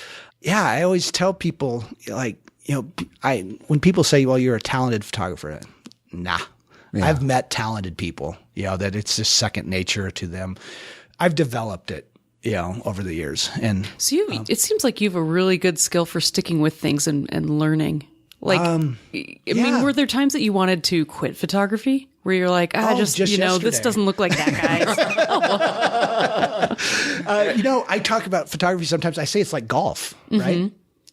I always tell people, like, when people say, well, you're a talented photographer, nah. Yeah. I've met talented people, that it's just second nature to them. I've developed it, over the years. And so it seems like you have a really good skill for sticking with things and learning. Like, I mean, were there times that you wanted to quit photography where you're like, just this doesn't look like that, guys? I talk about photography sometimes. I say it's like golf, right?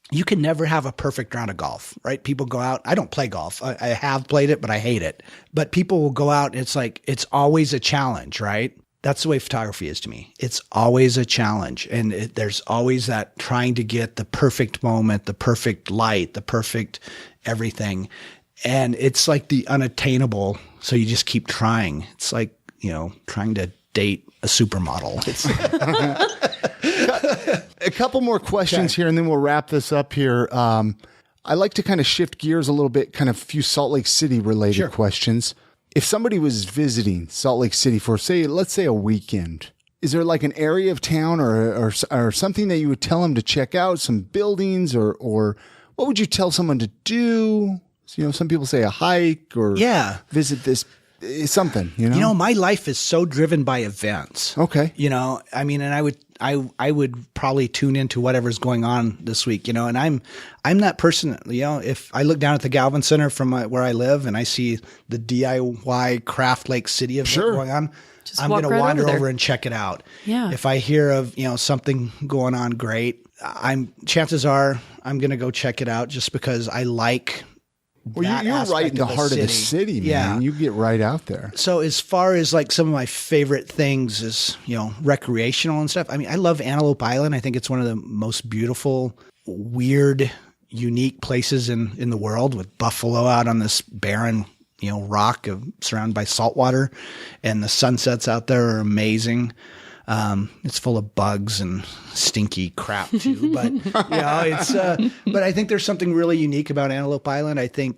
You can never have a perfect round of golf, right? People go out. I don't play golf. I have played it, but I hate it. But people will go out and it's like, it's always a challenge, right? That's the way photography is to me. It's always a challenge. And there's always that trying to get the perfect moment, the perfect light, the perfect everything. And it's like the unattainable. So you just keep trying. It's like, trying to date a supermodel. A couple more questions here, and then we'll wrap this up here. I like to kind of shift gears a little bit, kind of a few Salt Lake City related questions. If somebody was visiting Salt Lake City for, let's say a weekend, is there like an area of town or something that you would tell them to check out, some buildings, or what would you tell someone to do? Some people say a hike or visit this. Something, my life is so driven by events. Okay. I mean, and I would probably tune into whatever's going on this week, and I'm that person, if I look down at the Galvin Center from where I live and I see the DIY Craft Lake City event going on, I'm going to wander over and check it out. Yeah. If I hear of, something going on great, chances are I'm going to go check it out just because I like. Well, you're right in the heart of the city, man. Yeah. You get right out there. So as far as like some of my favorite things is, recreational and stuff. I mean, I love Antelope Island. I think it's one of the most beautiful, weird, unique places in the world with buffalo out on this barren, rock surrounded by salt water. And the sunsets out there are amazing. It's full of bugs and stinky crap too, but but I think there's something really unique about Antelope Island. I think,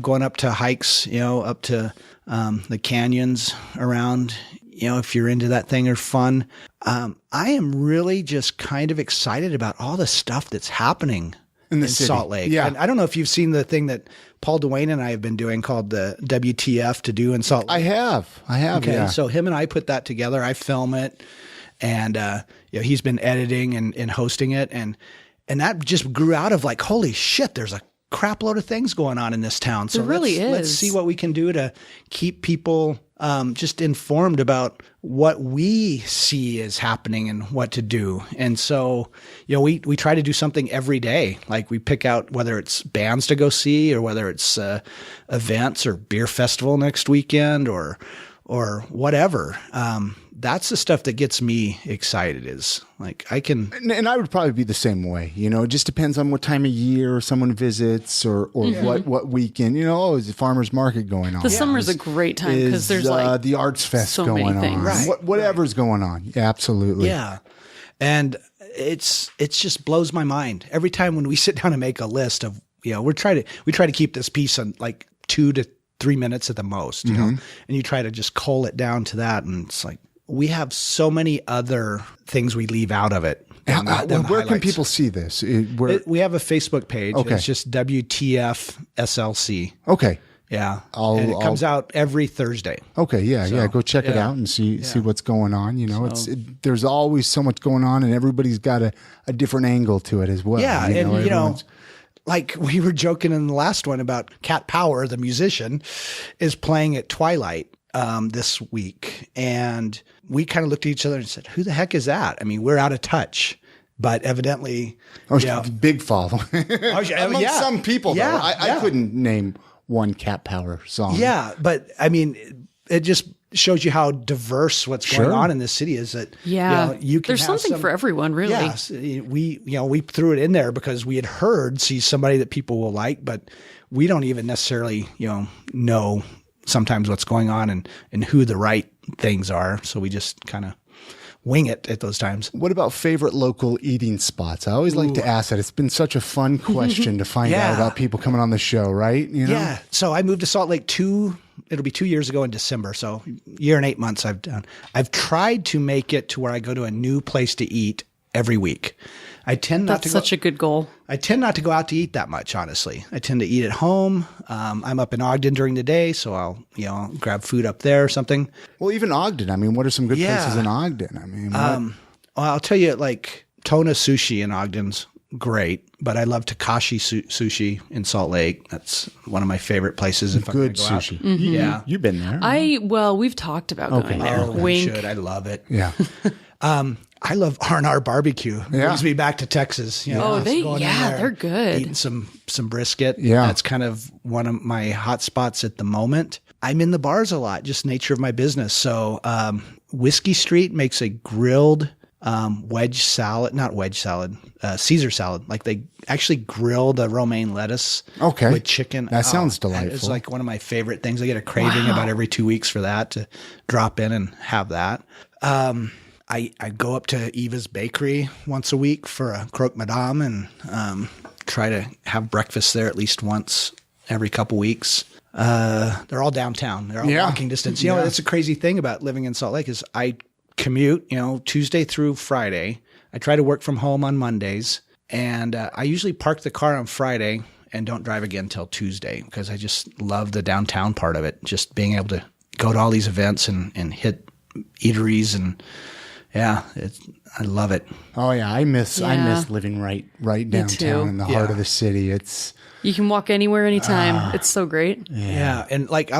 going up to hikes, up to, the canyons around, if you're into that thing are fun. I am really just kind of excited about all the stuff that's happening in Salt Lake. Yeah. And I don't know if you've seen the thing that Paul Duane and I have been doing called the WTF to do in Salt Lake. I have. Okay. Yeah. So him and I put that together. I film it. And, he's been editing and hosting it. And that just grew out of like, holy shit, there's a crap load of things going on in this town. So let's see what we can do to keep people, just informed about what we see is happening and what to do. And so, we try to do something every day. Like we pick out whether it's bands to go see or whether it's, events or beer festival next weekend or whatever. That's the stuff that gets me excited is like I can. And I would probably be the same way. It just depends on what time of year someone visits or what weekend. Is the farmer's market going on? The summer's a great time because there's like the arts fest so going many on. things. Right. Whatever's going on. Yeah, absolutely. Yeah. And it's just blows my mind every time when we sit down and make a list of, we try to keep this piece on like 2 to 3 minutes at the most, and you try to just cull it down to that. And it's like, we have so many other things we leave out of it. Where can people see this? We have a Facebook page. Okay. It's just WTF SLC. Okay. Yeah. And it comes out every Thursday. Okay. Yeah. So, go check it out and see what's going on. There's always so much going on and everybody's got a different angle to it as well. Yeah. Like we were joking in the last one about Cat Power, the musician, is playing at Twilight this week. And we kind of looked at each other and said, who the heck is that? I mean, we're out of touch. But evidently, big following among some people. Though. I couldn't name one Cat Power song. Yeah, but I mean, it just shows you how diverse what's going on in this city is that you can there's something for everyone, really. Yes, we threw it in there because we had heard she's somebody that people will like, but we don't even necessarily know sometimes what's going on and who the right things are. So we just kind of wing it at those times. What about favorite local eating spots? I always like to ask that. It's been such a fun question to find out about people coming on the show, right? Yeah. So I moved to Salt Lake it'll be 2 years ago in December. So year and 8 months I've done. I've tried to make it to where I go to a new place to eat every week. I tend not to go. That's such a good goal. I tend not to go out to eat that much, honestly. I tend to eat at home. I'm up in Ogden during the day, so I'll grab food up there or something. Well, even Ogden. I mean, what are some good places in Ogden? I mean, well, I'll tell you, like Tona Sushi in Ogden's great, but I love Takashi Sushi in Salt Lake. That's one of my favorite places. If good I'm go sushi. Out. Yeah, you've been there. We've talked about going there. Wink. I love it. Yeah. I love R&R barbecue. It brings me back to Texas. They're good. Eating some brisket. Yeah. That's kind of one of my hot spots at the moment. I'm in the bars a lot, just nature of my business. So Whiskey Street makes a grilled Caesar salad. Like they actually grill the romaine lettuce with chicken. That sounds delightful. It's like one of my favorite things. I get a craving about every 2 weeks for that, to drop in and have that. I go up to Eva's Bakery once a week for a croque madame and try to have breakfast there at least once every couple weeks. They're all downtown. They're all walking distance. That's a crazy thing about living in Salt Lake is I commute, Tuesday through Friday. I try to work from home on Mondays, and I usually park the car on Friday and don't drive again till Tuesday because I just love the downtown part of it. Just being able to go to all these events and hit eateries and I love it. Oh yeah, I miss living right downtown in the heart of the city. You can walk anywhere, anytime. It's so great. Yeah, and like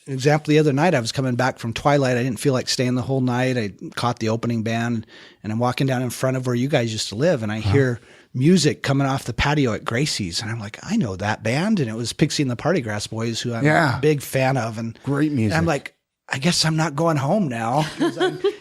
example, the other night I was coming back from Twilight. I didn't feel like staying the whole night. I caught the opening band, and I'm walking down in front of where you guys used to live, and I hear music coming off the patio at Gracie's, and I'm like, I know that band, and it was Pixie and the Party Grass Boys, who I'm a big fan of, and great music. And I'm like, I guess I'm not going home now. That's something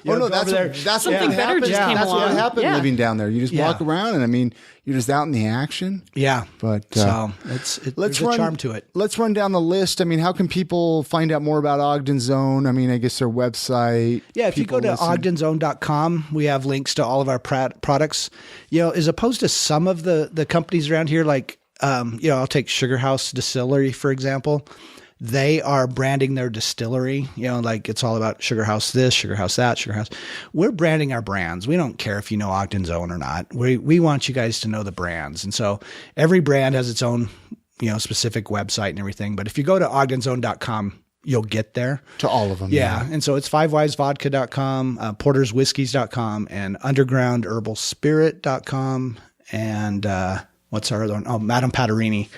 better just came That's along. what happened living down there. You just walk around, and I mean, you're just out in the action. Yeah, but so there's a charm to it. Let's run down the list. I mean, how can people find out more about Ogden Zone? I mean, I guess their website. Yeah, if you go to ogdenzone.com, we have links to all of our products. As opposed to some of the companies around here, like I'll take Sugar House Distillery for example. They are branding their distillery, like it's all about Sugar House this, Sugar House that, Sugar House. We're branding our brands. We don't care if you know Ogden Zone or not. We want you guys to know the brands. And so every brand has its own, specific website and everything. But if you go to ogdenzone.com, you'll get there. To all of them. Yeah. And so it's fivewivesvodka.com, porterswhiskies.com, and undergroundherbalspirit.com. And what's our other one? Oh, Madame Patarini.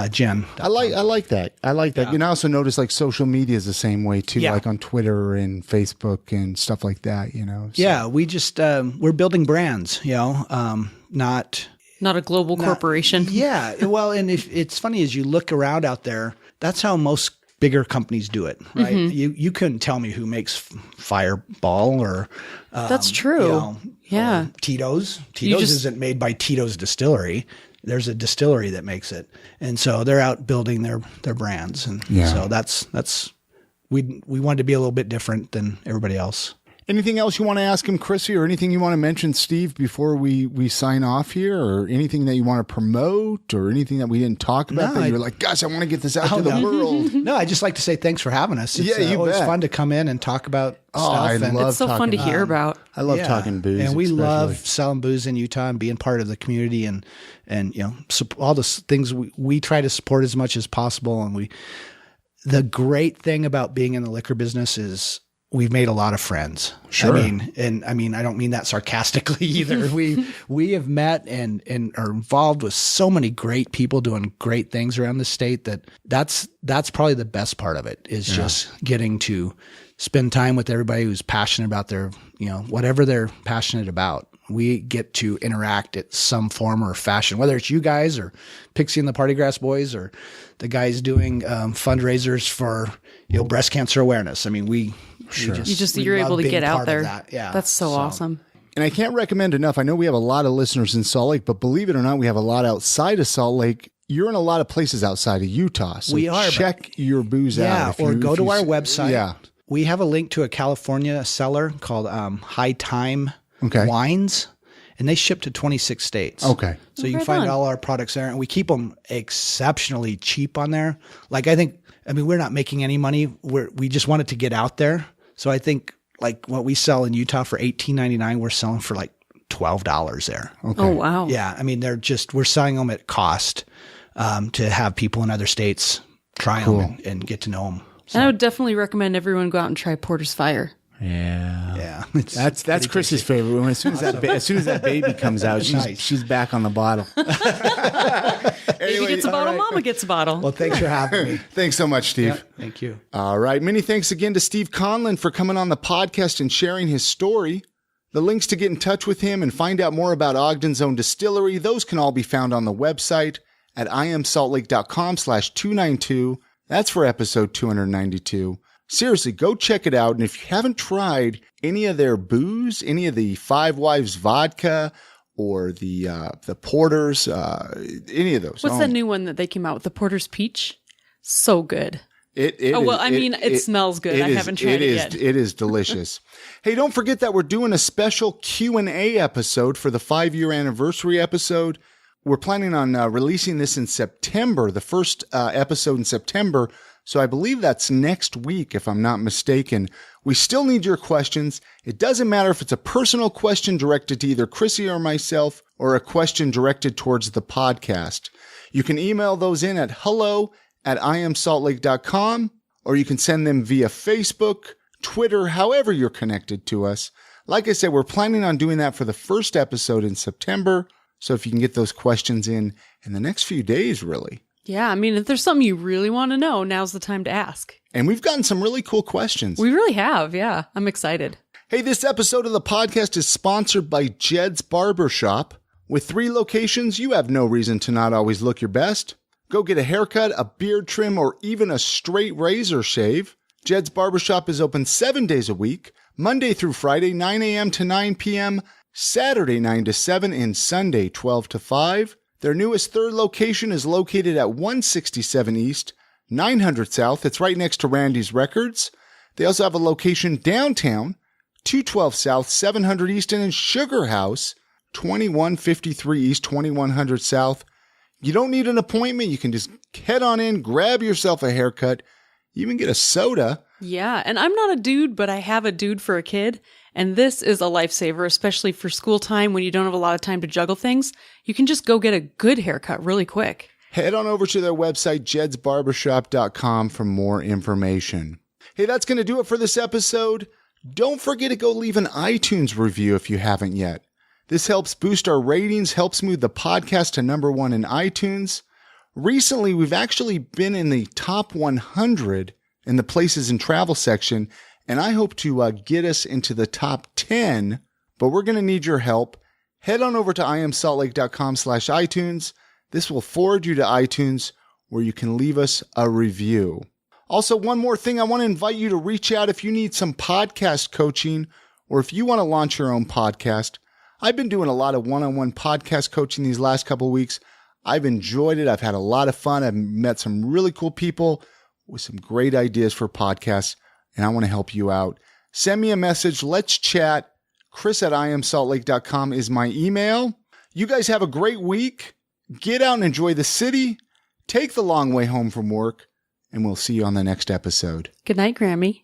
Jen. I like that. You can also notice like social media is the same way too, like on Twitter and Facebook and stuff like that, So. Yeah, we just we're building brands, not a global corporation. Yeah, well, and if it's funny as you look around out there, that's how most bigger companies do it, right? Mm-hmm. You couldn't tell me who makes Fireball or that's true. Yeah, Tito's. Tito's isn't made by Tito's Distillery. There's a distillery that makes it. And so they're out building their brands. And so that's we wanted to be a little bit different than everybody else. Anything else you want to ask him, Chrissy, or anything you want to mention, Steve, before we sign off here, or anything that you want to promote, or anything that we didn't talk about that you're like, gosh, I want to get this out to the world? No, I just like to say thanks for having us. It's always fun to come in and talk about stuff. It's so fun to hear about. I love talking booze. And we love selling booze in Utah and being part of the community and all the things we try to support as much as possible. And the great thing about being in the liquor business is we've made a lot of friends. Sure. I mean, I don't mean that sarcastically either. We have met and are involved with so many great people doing great things around the state that's probably the best part of it is just getting to spend time with everybody who's passionate about their, whatever they're passionate about. we get to interact at some form or fashion, whether it's you guys or Pixie and the Party Grass Boys or the guys doing fundraisers for breast cancer awareness. I mean, you're able to get out there. Yeah, that's so awesome. And I can't recommend enough. I know we have a lot of listeners in Salt Lake, but believe it or not, we have a lot outside of Salt Lake. You're in a lot of places outside of Utah. So we are. Check your booze out. Or go to our website. Yeah. We have a link to a California seller called High Time Wines, and they ship to 26 states. Okay. So you can find all our products there, and we keep them exceptionally cheap on there. Like we're not making any money. We just want it to get out there. So I think like what we sell in Utah for $18.99, we're selling for like $12 there. Okay. Oh, wow. Yeah. I mean, we're selling them at cost to have people in other states try them and get to know them. So. And I would definitely recommend everyone go out and try Porter's Fire. Yeah. That's Chris's favorite one. As soon as that baby comes out, she's back on the bottle. Baby gets a bottle, Mama gets a bottle. Well, thanks for having me. Thanks so much, Steve. Yep, thank you. All right. Many thanks again to Steve Conlin for coming on the podcast and sharing his story. The links to get in touch with him and find out more about Ogden's own distillery, those can all be found on the website at imsaltlake.com/292. That's for episode 292. Seriously, go check it out. And if you haven't tried any of their booze, any of the Five Wives vodka or the porters, any of those. What's that new one that they came out with? The Porter's Peach? So good. It smells good. I haven't tried it yet. It is delicious. Hey, don't forget that we're doing a special Q&A episode for the 5-year anniversary episode. We're planning on releasing this in September, the first episode in September. So I believe that's next week, if I'm not mistaken. We still need your questions. It doesn't matter if it's a personal question directed to either Chrissy or myself or a question directed towards the podcast. You can email those in at hello@imsaltlake.com, or you can send them via Facebook, Twitter, however you're connected to us. Like I said, we're planning on doing that for the first episode in September. So if you can get those questions in the next few days, really. Yeah, I mean, if there's something you really want to know, now's the time to ask. And we've gotten some really cool questions. We really have, yeah. I'm excited. Hey, this episode of the podcast is sponsored by Jed's Barbershop. With 3 locations, you have no reason to not always look your best. Go get a haircut, a beard trim, or even a straight razor shave. Jed's Barbershop is open 7 days a week, Monday through Friday, 9 a.m. to 9 p.m., Saturday 9 to 7, and Sunday 12 to 5. Their newest 3rd location is located at 167 East, 900 South. It's right next to Randy's Records. They also have a location downtown, 212 South, 700 East, and in Sugar House, 2153 East, 2100 South. You don't need an appointment. You can just head on in, grab yourself a haircut, even get a soda. Yeah, and I'm not a dude, but I have a dude for a kid. And this is a lifesaver, especially for school time when you don't have a lot of time to juggle things. You can just go get a good haircut really quick. Head on over to their website, jedsbarbershop.com, for more information. Hey, that's going to do it for this episode. Don't forget to go leave an iTunes review if you haven't yet. This helps boost our ratings, helps move the podcast to number 1 in iTunes. Recently, we've actually been in the top 100 in the places and travel section, and I hope to get us into the top 10, but we're going to need your help. Head on over to imsaltlake.com/iTunes. This will forward you to iTunes where you can leave us a review. Also, one more thing, I want to invite you to reach out if you need some podcast coaching or if you want to launch your own podcast. I've been doing a lot of one-on-one podcast coaching these last couple of weeks. I've enjoyed it. I've had a lot of fun. I've met some really cool people with some great ideas for podcasts, and I want to help you out. Send me a message. Let's chat. Chris@imsaltlake.com is my email. You guys have a great week. Get out and enjoy the city. Take the long way home from work, and we'll see you on the next episode. Good night, Grammy.